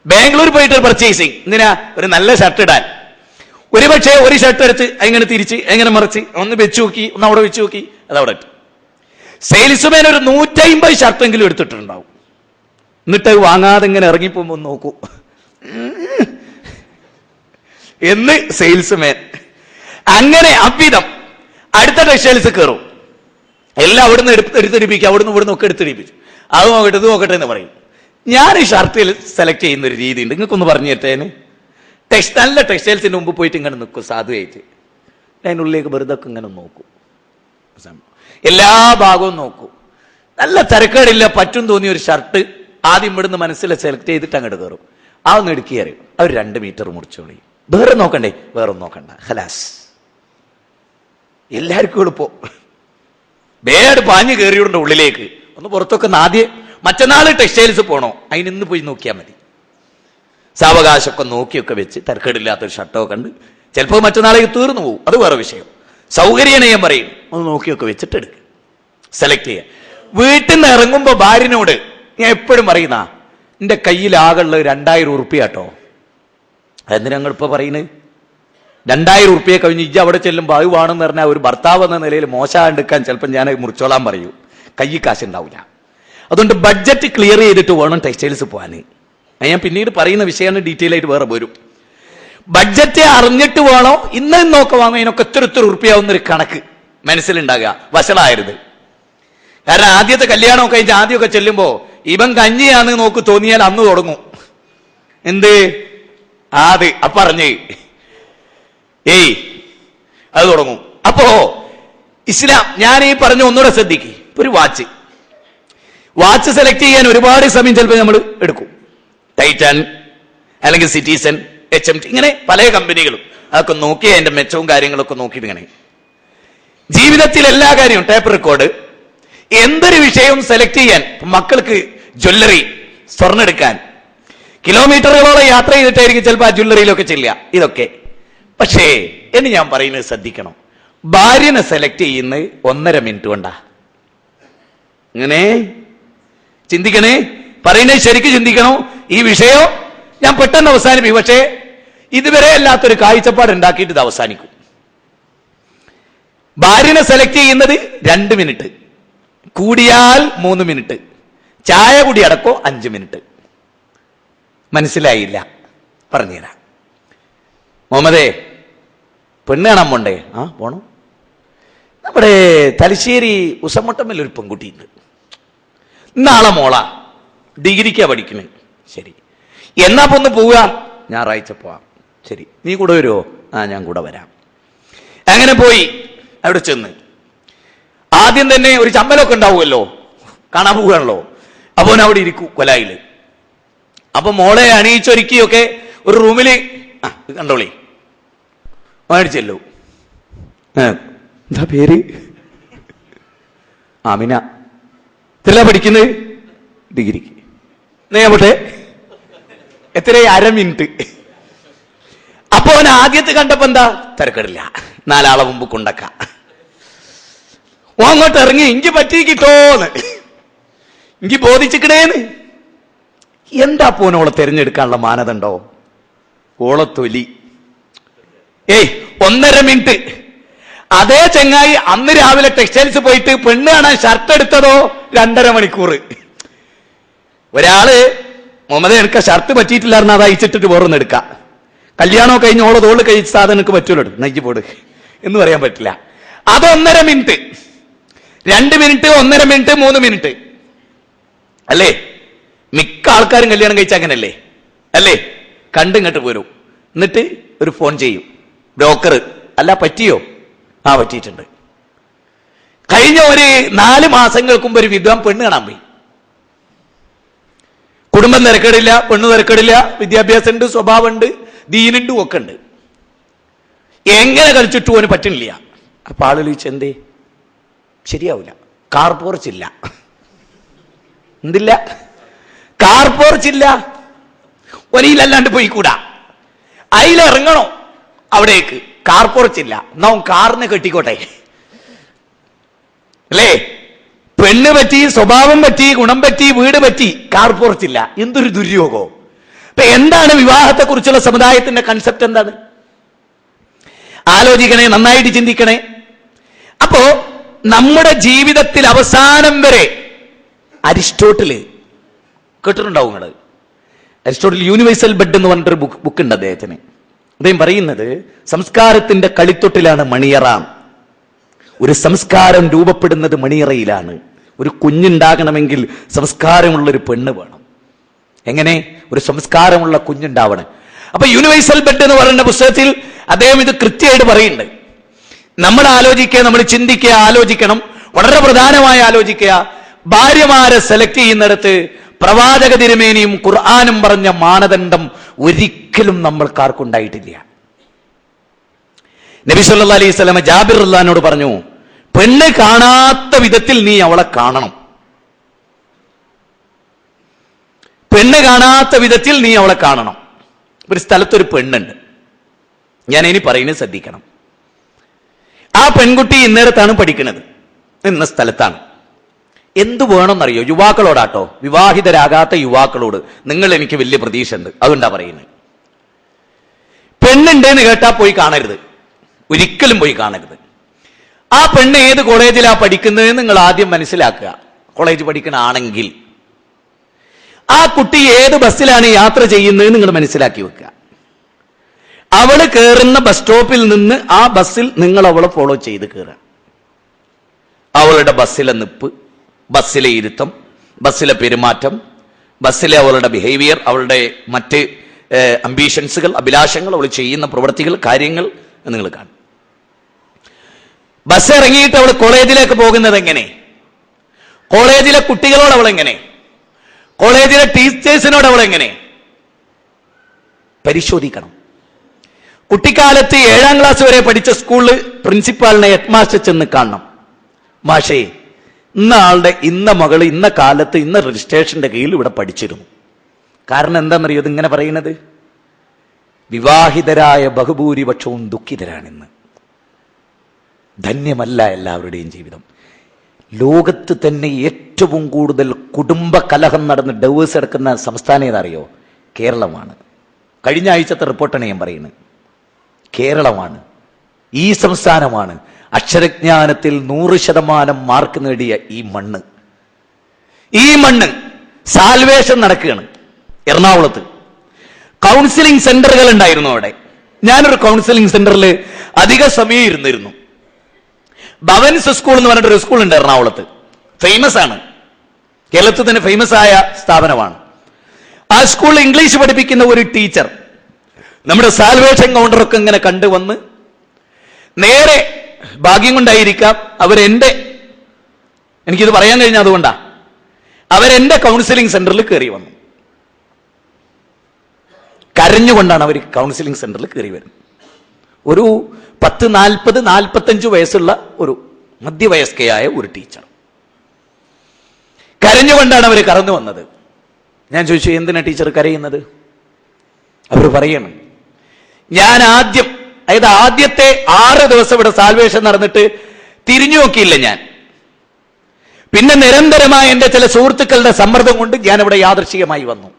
Speaker 2: ബാംഗ്ലൂർ പോയിട്ട് പർച്ചേസിങ്. എന്തിനാ? ഒരു നല്ല ഷർട്ട് ഇടാൻ. ഒരുപക്ഷെ ഒരു ഷർട്ട് എടുത്ത് എങ്ങനെ തിരിച്ച് എങ്ങനെ മറിച്ച് ഒന്ന് വെച്ച് നോക്കി, ഒന്ന് അവിടെ വെച്ച് നോക്കി, അതവിടെ ഇട്ടു. സെയിൽസ്മാൻ ഒരു 150 ഷർട്ടെങ്കിലും എടുത്തിട്ടുണ്ടാവും. എന്നിട്ട് വാങ്ങാതെ ഇങ്ങനെ ഇറങ്ങിപ്പോകുമ്പോ ഒന്ന് നോക്കൂ എന്ന് സെയിൽസ്മാൻ. അങ്ങനെ അവിധം അടുത്ത ടെക്സ്റ്റൈൽസ് കയറും. എല്ലാം അവിടുന്ന് എടുത്തിടിപ്പിക്കുക, അവിടുന്ന് ഇവിടുന്ന് ഒക്കെ എടുത്തിടിപ്പിച്ചു. അത് നോക്കട്ടെ, ഇത് നോക്കട്ടെ എന്ന് പറയും. ഞാൻ ഈ ഷർട്ടിൽ സെലക്ട് ചെയ്യുന്ന ഒരു രീതി ഉണ്ട്, നിങ്ങൾക്കൊന്ന് പറഞ്ഞു തരട്ടേന്. നല്ല ടെക്സ്റ്റൈൽസിന്റെ മുമ്പ് പോയിട്ട് ഇങ്ങനെ നിൽക്കും സാധുവായിട്ട്. അതിനുള്ളിലേക്ക് വെറുതെ ഇങ്ങനെ നോക്കും, എല്ലാ ഭാഗവും നോക്കും. നല്ല തിരക്കേടില്ല, പറ്റും തോന്നിയ ഒരു ഷർട്ട് ആദ്യം ഇവിടുന്ന് മനസ്സിൽ സെലക്ട് ചെയ്തിട്ട് അങ്ങോട്ട് കയറും. ആ ഒന്ന് എടുക്കിയറിയും, അവർ 2 മീറ്റർ മുറിച്ചോളി. വേറെ നോക്കണ്ടേ? വേറെ നോക്കണ്ട, ഹലാസ്. എല്ലാവർക്കും എളുപ്പം. വേട് പാഞ്ഞ് കയറിയുണ്ട് ഉള്ളിലേക്ക്. ഒന്ന് പുറത്തൊക്കെ ആദ്യം മറ്റന്നാൾ ടെക്സ്റ്റൈൽസ് പോണോ, അതിനിന്ന് പോയി നോക്കിയാൽ മതി. സാവകാശമൊക്കെ നോക്കിയൊക്കെ വെച്ച് തിരക്കേടില്ലാത്തൊരു ഷർട്ടൊക്കെ കണ്ട് ചിലപ്പോൾ മറ്റന്നാളേക്ക് തീർന്നു പോകും, അത് വേറെ വിഷയം. സൗകര്യമാണ് ഞാൻ പറയും. ഒന്ന് നോക്കിയൊക്കെ വെച്ചിട്ട് എടുക്കുക, സെലക്ട് ചെയ്യുക. വീട്ടിൽ നിന്ന് ഇറങ്ങുമ്പോൾ ഭാര്യനോട് ഞാൻ എപ്പോഴും പറയുന്ന, എൻ്റെ കയ്യിലാകുള്ള 2000 ഉറുപ്പിക കേട്ടോ. അതെന്തിനാ ഞങ്ങൾ ഇപ്പൊ പറയുന്നത്? 2000 ഉറുപ്പിക കഴിഞ്ഞ് ഇജ്ജ് അവിടെ ചെല്ലുമ്പോൾ അത് വേണമെന്ന് പറഞ്ഞാൽ ഒരു ഭർത്താവ് എന്ന നിലയിൽ മോശമാണ്ടെടുക്കാൻ ചിലപ്പോൾ ഞാൻ മുറിച്ചോളാൻ പറയൂ. കയ്യിൽ കാശുണ്ടാവില്ല. അതുകൊണ്ട് ബഡ്ജറ്റ് ക്ലിയർ ചെയ്തിട്ട് വേണം ടെക്സ്റ്റൈൽസ് പോകാൻ. ഞാൻ പിന്നീട് പറയുന്ന വിഷയമാണ്, ഡീറ്റെയിൽ ആയിട്ട് വേറെ വരും. ബഡ്ജറ്റ് അറിഞ്ഞിട്ട് വേണോ ഇന്ന് നോക്കെ വാങ്ങും. അതിനൊക്കെ ഒത്തിരി ഉറുപ്പിയാവുന്നൊരു കണക്ക് മനസ്സിലുണ്ടാകുക, വഷളായത്. കാരണം ആദ്യത്തെ കല്യാണമൊക്കെ കഴിഞ്ഞ് ആദ്യമൊക്കെ ചെല്ലുമ്പോ ഇവൻ കഞ്ഞിയാന്ന് നോക്ക് തോന്നിയാൽ അന്ന് തുടങ്ങും. എന്ത് അത് പറഞ്ഞ് അത് തുടങ്ങും. അപ്പോ ഇസ്ലാം ഞാൻ ഈ പറഞ്ഞ ഒന്നുകൂടെ ശ്രദ്ധിക്കും. ഒരു വാച്ച് സെലക്ട് ചെയ്യാൻ ഒരുപാട് സമയം ചിലപ്പോൾ നമ്മൾ എടുക്കും. ടൈറ്റാൻ അല്ലെങ്കിൽ സിറ്റിസൺ, HMT, ഇങ്ങനെ പല കമ്പനികളും. അതൊക്കെ നോക്കി അതിന്റെ മെച്ചവും കാര്യങ്ങളൊക്കെ നോക്കിയിട്ട് ഇങ്ങനെ ജീവിതത്തിൽ എല്ലാ കാര്യവും ടേപ്പ് റെക്കോർഡ്, എന്തൊരു വിഷയവും സെലക്ട് ചെയ്യാൻ. മക്കൾക്ക് ജ്വല്ലറി, സ്വർണ്ണം എടുക്കാൻ കിലോമീറ്ററുകളോളം യാത്ര ചെയ്തിട്ടായിരിക്കും ചിലപ്പോൾ ആ ജ്വല്ലറിയിലൊക്കെ ചെല്ലുക. ഇതൊക്കെ പക്ഷേ എന്ന് ഞാൻ പറയുന്നത് ശ്രദ്ധിക്കണം. ഭാര്യനെ സെലക്ട് ചെയ്യുന്നത് 1.5 മിനിറ്റ് കൊണ്ടാ. ഇങ്ങനെ ചിന്തിക്കണേ, പറയുന്നത് ശരിക്കും ചിന്തിക്കണോ. ഈ വിഷയം ഞാൻ പെട്ടെന്ന് അവസാനിപ്പിക്കും, പക്ഷേ ഇതുവരെ അല്ലാത്തൊരു കാഴ്ചപ്പാട് ഉണ്ടാക്കിയിട്ട് ഇത് അവസാനിക്കും. ഭാര്യനെ സെലക്ട് ചെയ്യുന്നത് 2 മിനിറ്റ്, കൂടിയാൽ 3 മിനിറ്റ്, ചായ കുടി അടക്കോ 5 മിനിറ്റ്. മനസ്സിലായില്ല? പറഞ്ഞുതരാം. മുഹമ്മദേ, പെണ്ണ് കാണാൻ പോണ്ടേ? പോണം. നമ്മുടെ തലശ്ശേരി ഉസമട്ടമ്മൽ ഒരു പെൺകുട്ടിയുണ്ട്. നാളെ മോള ഡിഗ്രിക്കാ പഠിക്കണേ. ശരി, എന്നാ പൊന്ന് പോവുക? ഞായറാഴ്ച പോവാം. ശരി, നീ കൂടെ വരുമോ? ഞാൻ കൂടെ വരാം. അങ്ങനെ പോയി അവിടെ ചെന്ന് ആദ്യം തന്നെ ഒരു ചമ്മലൊക്കെ ഉണ്ടാവുമല്ലോ, കാണാൻ പോവുകയാണല്ലോ. അപ്പൊ അവിടെ ഇരിക്കൂ കൊലായില്. അപ്പൊ മോളെ അണിയിച്ചൊരുക്കിയൊക്കെ ഒരു റൂമില് കണ്ടോളി മേടിച്ചല്ലോ. എന്താ പേര്? ആമിന. എത്രയാ പഠിക്കുന്നത്? ഡിഗ്രിക്ക്. പോട്ടെ, എത്രയായി? 1/2 മിനിറ്റ്. അപ്പൊ അവൻ ആദ്യത്തെ കണ്ടപ്പോ എന്താ? തിരക്കിടില്ല, 4 ആളെ മുമ്പ് കൊണ്ടക്ക. അങ്ങോട്ട് ഇറങ്ങി, ഇഞ്ചി പറ്റിക്കിട്ടോന്ന്, ഇഞ്ചി ബോധിച്ചിക്കണേന്ന്. എന്താ പോനോളെ തിരഞ്ഞെടുക്കാനുള്ള മാനദണ്ഡോ? ഓളത്തൊലി. 1.5 മിനിറ്റ്. അതേ ചെങ്ങായി അന്ന് രാവിലെ ടെക്സ്റ്റൈൽസ് പോയിട്ട് പെണ്ണ് കാണാൻ ഷർട്ട് എടുത്തതോ 2.5 മണിക്കൂർ. ഒരാള് മുഹമ്മദ് എനിക്ക് ഷർട്ട് പറ്റിയിട്ടില്ലായിരുന്നു, അത് അയച്ചിട്ടിട്ട് വേറൊന്ന് എടുക്കാം. കല്യാണം കഴിഞ്ഞ് ഓളെ തോളിൽ കഴിച്ച സാധനം എനിക്ക് പറ്റൂലോ, നയിച്ച് പോട് എന്ന് പറയാൻ പറ്റില്ല. അത് 1.5 മിനിറ്റ്, 2 മിനിറ്റ്, 1.5 മിനിറ്റ്, 3 മിനിറ്റ് അല്ലേ? മിക്ക ആൾക്കാരും കല്യാണം കഴിച്ച അങ്ങനല്ലേ? അല്ലേ? കണ്ടിങ്ങോട്ട് പോരും, എന്നിട്ട് ഒരു ഫോൺ ചെയ്യും ബ്രോക്കർ. അല്ല പറ്റിയോ? പറ്റിയിട്ടുണ്ട്. കഴിഞ്ഞ ഒരു 4 മാസങ്ങൾക്ക് മുമ്പ് ഒരു വിദ്വാൻ പെണ്ണ് കാണാൻ പോയി. കുടുംബം തിരക്കേടില്ല, പെണ്ണ് തിരക്കേടില്ല, വിദ്യാഭ്യാസമുണ്ട്, സ്വഭാവമുണ്ട്, ദീനുണ്ട്, ഒക്കെ ഉണ്ട്. എങ്ങനെ കളിച്ചിട്ട് പോകാൻ പറ്റുന്നില്ല. അപ്പൊ ആളുകൾ ചോദിച്ചെന്തേ? ശരിയാവില്ല, കാർ പോർച്ചില്ല. എന്തില്ല? കാർ പോർച്ചില്ല. ഒലിയിലല്ലാണ്ട് പോയിക്കൂടാ, അതിലിറങ്ങണോ അവിടേക്ക്, കാർ പോർച്ചില്ല. എന്നാ കാറിന് കെട്ടിക്കോട്ടെ അല്ലേ? പെണ്ണ് പറ്റി, സ്വഭാവം പറ്റി, ഗുണം പറ്റി, വീട് പറ്റി, കാർ പോർച്ചില്ല. എന്തൊരു ദുര്യോഗോ! അപ്പൊ എന്താണ് വിവാഹത്തെ കുറിച്ചുള്ള സമുദായത്തിന്റെ കൺസെപ്റ്റ്? എന്താണ്? ആലോചിക്കണേ, നന്നായിട്ട് ചിന്തിക്കണേ. അപ്പോ നമ്മുടെ ജീവിതത്തിൽ അവസാനം വരെ അരിസ്റ്റോട്ടില് കേട്ടിട്ടുണ്ടാവും നിങ്ങൾ. അരിസ്റ്റോട്ടിൽ യൂണിവേഴ്സൽ ബെഡ് എന്ന് പറഞ്ഞിട്ടൊരു ബുക്ക് ഉണ്ട് അദ്ദേഹത്തിന്. അദ്ദേഹം പറയുന്നത് സംസ്കാരത്തിന്റെ കളിത്തൊട്ടിലാണ് മണിയറ. ഒരു സംസ്കാരം രൂപപ്പെടുന്നത് മണിയറയിലാണ്. ഒരു കുഞ്ഞുണ്ടാകണമെങ്കിൽ സംസ്കാരമുള്ളൊരു പെണ്ണ് വേണം. എങ്ങനെ ഒരു സംസ്കാരമുള്ള കുഞ്ഞുണ്ടാവണം? അപ്പൊ യൂണിവേഴ്സൽ ബെഡ് എന്ന് പറയുന്ന പുസ്തകത്തിൽ അദ്ദേഹം ഇത് കൃത്യമായിട്ട് പറയുന്നുണ്ട്. നമ്മൾ ആലോചിക്കുക, നമ്മൾ ചിന്തിക്കുക, ആലോചിക്കണം. വളരെ പ്രധാനമായി ആലോചിക്കുക. ഭാര്യമാരെ സെലക്ട് ചെയ്യുന്നിടത്ത് പ്രവാചക തിരുമേനിയും ഖുർആനും പറഞ്ഞ മാനദണ്ഡം ഒരിക്കലും നമ്മൾക്കാർക്കുണ്ടായിട്ടില്ല. നബി സല്ലല്ലാഹു അലൈഹി വസല്ലം ജാബിർ റളിയല്ലാഹുവിനോട് പറഞ്ഞു, പെണ്ണ് കാണാത്ത വിധത്തിൽ നീ അവളെ കാണണം. പെണ്ണ് കാണാത്ത വിധത്തിൽ നീ അവളെ കാണണം. ഒരു സ്ഥലത്തൊരു പെണ്ണുണ്ട്, ഞാൻ ഇനി പറയുന്നത് ശ്രദ്ധിക്കണം. ആ പെൺകുട്ടി ഇന്നേരത്താണ് പഠിക്കുന്നത്, ഇന്ന സ്ഥലത്താണ്. എന്തു വേണമെന്നറിയോ? യുവാക്കളോടാട്ടോ, വിവാഹിതരാകാത്ത യുവാക്കളോട് നിങ്ങൾ എനിക്ക് വലിയ പ്രതീക്ഷ ഉണ്ട്, അതുകൊണ്ടാ പറയുന്നത്. പെണ്ണുണ്ടെന്ന് കേട്ടാ പോയി കാണരുത്, ഒരിക്കലും പോയി കാണരുത്. ആ പെണ്ണ് ഏത് കോളേജിലാ പഠിക്കുന്നത് നിങ്ങൾ ആദ്യം മനസ്സിലാക്കുക. കോളേജ് പഠിക്കണ ആണെങ്കിൽ ആ കുട്ടി ഏത് ബസ്സിലാണ് യാത്ര ചെയ്യുന്നത് നിങ്ങൾ മനസ്സിലാക്കി വെക്കുക. അവള് കയറുന്ന ബസ് സ്റ്റോപ്പിൽ നിന്ന് ആ ബസ്സിൽ നിങ്ങൾ അവളെ ഫോളോ ചെയ്ത് കയറുക. അവളുടെ ബസ്സിലെ നിപ്പ്, ബസ്സിലെ ഇരുത്തം, ബസ്സിലെ പെരുമാറ്റം, ബസ്സിലെ അവളുടെ ബിഹേവിയർ, അവളുടെ മറ്റ് അംബീഷൻസുകൾ, അഭിലാഷങ്ങൾ, അവൾ ചെയ്യുന്ന പ്രവൃത്തികൾ, കാര്യങ്ങൾ നിങ്ങൾ കാണും. ബസ് ഇറങ്ങിയിട്ട് അവൾ കോളേജിലേക്ക് പോകുന്നത് എങ്ങനെ? കോളേജിലെ കുട്ടികളോട് അവൾ എങ്ങനെ? കോളേജിലെ ടീച്ചേഴ്സിനോട് അവൾ എങ്ങനെ? പരിശോധിക്കണം. കുട്ടിക്കാലത്ത് 7ാം ക്ലാസ് വരെ പഠിച്ച സ്കൂളിൽ പ്രിൻസിപ്പാളിനെ, ഹെഡ് മാസ്റ്റർ ചെന്ന് കാണണം. മാഷേ, ഇന്ന ആളുടെ ഇന്ന മകള് ഇന്ന കാലത്ത് ഇന്ന രജിസ്ട്രേഷന്റെ കീഴിൽ ഇവിടെ പഠിച്ചിരുന്നു. കാരണം എന്താണെന്നറിയോ ഇതിങ്ങനെ പറയുന്നത്? വിവാഹിതരായ ബഹുഭൂരിപക്ഷവും ദുഃഖിതരാണെന്ന്. ധന്യമല്ല എല്ലാവരുടെയും ജീവിതം. ലോകത്ത് തന്നെ ഏറ്റവും കൂടുതൽ കുടുംബ കലഹം നടന്ന് ഡൈവേഴ്സ് എടുക്കുന്ന സംസ്ഥാനം ഏതറിയോ? കേരളമാണ്. കഴിഞ്ഞ ആഴ്ചത്തെ റിപ്പോർട്ടാണ് ഞാൻ പറയുന്നത്. കേരളമാണ്, ഈ സംസ്ഥാനമാണ് അക്ഷരജ്ഞാനത്തിൽ 100% മാർക്ക് നേടിയ ഈ മണ്ണ്. ഈ മണ്ണ് സാൽവേഷൻ നടക്കുകയാണ് എറണാകുളത്ത്. കൗൺസിലിംഗ് സെന്ററുകൾ ഉണ്ടായിരുന്നു അവിടെ. ഞാനൊരു കൗൺസിലിംഗ് സെന്ററിൽ അധിക സമയം ഇരുന്നിരുന്നു. ഭവൻസ് സ്കൂൾ എന്ന് പറഞ്ഞിട്ടൊരു സ്കൂൾ ഉണ്ട് എറണാകുളത്ത്. ഫേമസ് ആണ്, കേരളത്തിൽ തന്നെ ഫേമസ് ആയ സ്ഥാപനമാണ്. ആ സ്കൂളിൽ ഇംഗ്ലീഷ് പഠിപ്പിക്കുന്ന ഒരു ടീച്ചർ നമ്മുടെ സാൽവേഷൻ കൗണ്ടറൊക്കെ ഇങ്ങനെ കണ്ടുവന്ന്, നേരെ ഭാഗ്യം കൊണ്ടായിരിക്കാം എനിക്കിത് പറയാൻ കഴിഞ്ഞ അതുകൊണ്ടാ, അവരെന്റെ കൗൺസിലിംഗ് സെന്ററിൽ കയറി വന്നു. കരഞ്ഞുകൊണ്ടാണ് അവർ കൗൺസിലിംഗ് സെന്ററിൽ കയറി വരുന്നത്. ഒരു 40-45 വയസ്സുള്ള ഒരു മധ്യവയസ്കയായ ഒരു ടീച്ചർ കരഞ്ഞുകൊണ്ടാണ് അവർ കടന്നു വന്നത്. ഞാൻ ചോദിച്ചു, എന്തിനാ ടീച്ചർ കരയുന്നത്? അവർ പറയണം, ഞാൻ ആദ്യത്തെ 6 ദിവസം ഇവിടെ സാൽവേഷൻ നടന്നിട്ട് തിരിഞ്ഞു നോക്കിയില്ല ഞാൻ. പിന്നെ നിരന്തരമായ എന്റെ ചില സുഹൃത്തുക്കളുടെ സമ്മർദ്ദം കൊണ്ട് ഞാൻ ഇവിടെ യാദൃശ്ചികമായി വന്നു.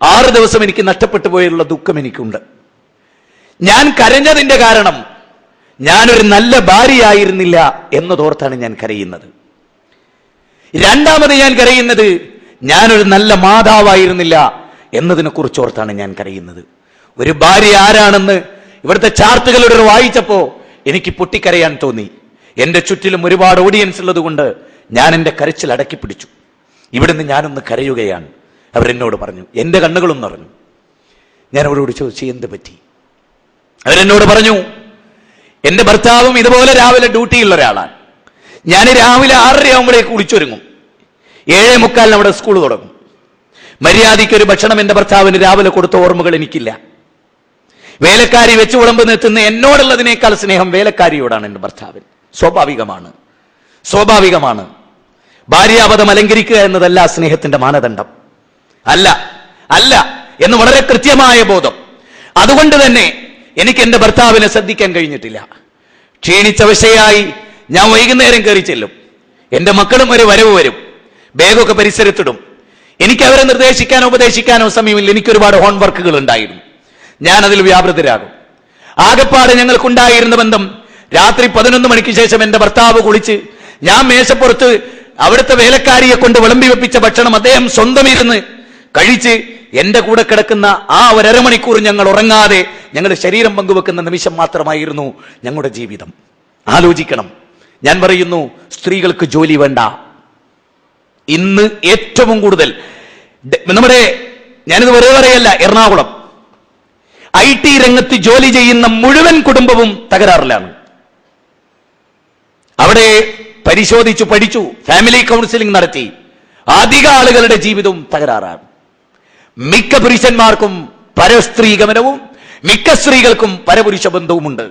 Speaker 2: 6 ദിവസം എനിക്ക് നഷ്ടപ്പെട്ടു പോയുള്ള ദുഃഖം എനിക്കുണ്ട്. ഞാൻ കരഞ്ഞതിന്റെ കാരണം ഞാനൊരു നല്ല ഭാര്യയായിരുന്നില്ല എന്നതോർത്താണ് ഞാൻ കരയുന്നത്. രണ്ടാമത് ഞാൻ കരയുന്നത് ഞാനൊരു നല്ല മാതാവായിരുന്നില്ല എന്നതിനെ കുറിച്ചോർത്താണ് ഞാൻ കരയുന്നത്. ഒരു ഭാര്യ ആരാണെന്ന് ഇവിടുത്തെ ചാർട്ടുകളുടെ വായിച്ചപ്പോ എനിക്ക് പൊട്ടിക്കരയാൻ തോന്നി. എന്റെ ചുറ്റിലും ഒരുപാട് ഓഡിയൻസ് ഉള്ളത് കൊണ്ട് ഞാൻ എന്റെ കരച്ചിൽ അടക്കി പിടിച്ചു. ഇവിടുന്ന് ഞാനൊന്ന് കരയുകയാണ്. അവരെന്നോട് പറഞ്ഞു, എന്റെ കണ്ണുകളും നിറഞ്ഞു. ഞാൻ അവരോട് ചോദിച്ചു, എന്ത് പറ്റി? അവരെന്നോട് പറഞ്ഞു, എന്റെ ഭർത്താവും ഇതുപോലെ രാവിലെ ഡ്യൂട്ടിയുള്ള ഒരാളാണ്. ഞാൻ രാവിലെ 6:30 ആകുമ്പോഴേക്ക് കുളിച്ചൊരുങ്ങും. 7:45 അവിടെ സ്കൂൾ തുടങ്ങും. മര്യാദയ്ക്കൊരു ഭക്ഷണം എന്റെ ഭർത്താവിന് രാവിലെ കൊടുത്ത ഓർമ്മകൾ എനിക്കില്ല. വേലക്കാരി വെച്ച് വിളമ്പ് നിർത്തുന്ന എന്നോടുള്ളതിനേക്കാൾ സ്നേഹം വേലക്കാരിയോടാണ് എന്റെ ഭർത്താവിന്. സ്വാഭാവികമാണ്. ഭാര്യാപദം അലങ്കരിക്കുക എന്നതല്ല സ്നേഹത്തിന്റെ മാനദണ്ഡം. അല്ല എന്ന് വളരെ കൃത്യമായ ബോധം. അതുകൊണ്ട് തന്നെ എനിക്ക് എന്റെ ഭർത്താവിനെ ശ്രദ്ധിക്കാൻ കഴിഞ്ഞിട്ടില്ല. ക്ഷീണിച്ച വിഷയായി ഞാൻ വൈകുന്നേരം കയറി ചെല്ലും. എന്റെ മക്കളും ഒരു വരവ് വരും. ബാഗൊക്കെ പരിസരത്തിടും. എനിക്ക് അവരെ നിർദ്ദേശിക്കാനോ ഉപദേശിക്കാനോ സമയമില്ല. എനിക്കൊരുപാട് ഹോംവർക്കുകൾ ഉണ്ടായിരുന്നു. ഞാൻ അതിൽ വ്യാപൃതരാകും. ആകെപ്പാട് ഞങ്ങൾക്കുണ്ടായിരുന്ന ബന്ധം രാത്രി 11 മണിക്ക് ശേഷം എന്റെ ഭർത്താവ് കുളിച്ച് ഞാൻ മേശപ്പുറത്ത് അവിടുത്തെ വേലക്കാരിയെ കൊണ്ട് വിളമ്പി വെപ്പിച്ച ഭക്ഷണം അദ്ദേഹം സ്വന്തം ഇരുന്ന് കഴിച്ച് എന്റെ കൂടെ കിടക്കുന്ന ആ 1.5 മണിക്കൂർ ഞങ്ങൾ ഉറങ്ങാതെ ഞങ്ങൾ ശരീരം പങ്കുവെക്കുന്ന നിമിഷം മാത്രമായിരുന്നു ഞങ്ങളുടെ ജീവിതം. ആലോചിക്കണം. ഞാൻ പറയുന്നു, സ്ത്രീകൾക്ക് ജോലി വേണ്ട. ഇന്ന് ഏറ്റവും കൂടുതൽ ഞാനിത് വെറുതെ പറയല്ല, എറണാകുളം IT രംഗത്ത് ജോലി ചെയ്യുന്ന മുഴുവൻ കുടുംബവും തകരാറിലാണ്. അവിടെ പരിശോധിച്ചു, പഠിച്ചു, ഫാമിലി കൗൺസിലിംഗ് നടത്തി. അധിക ആളുകളുടെ ജീവിതവും തകരാറാണ്. മിക്ക പുരുഷന്മാർക്കും പരസ്ത്രീ ഗമനവും മിക്ക സ്ത്രീകൾക്കും പരപുരുഷ ബന്ധവുമുണ്ട്.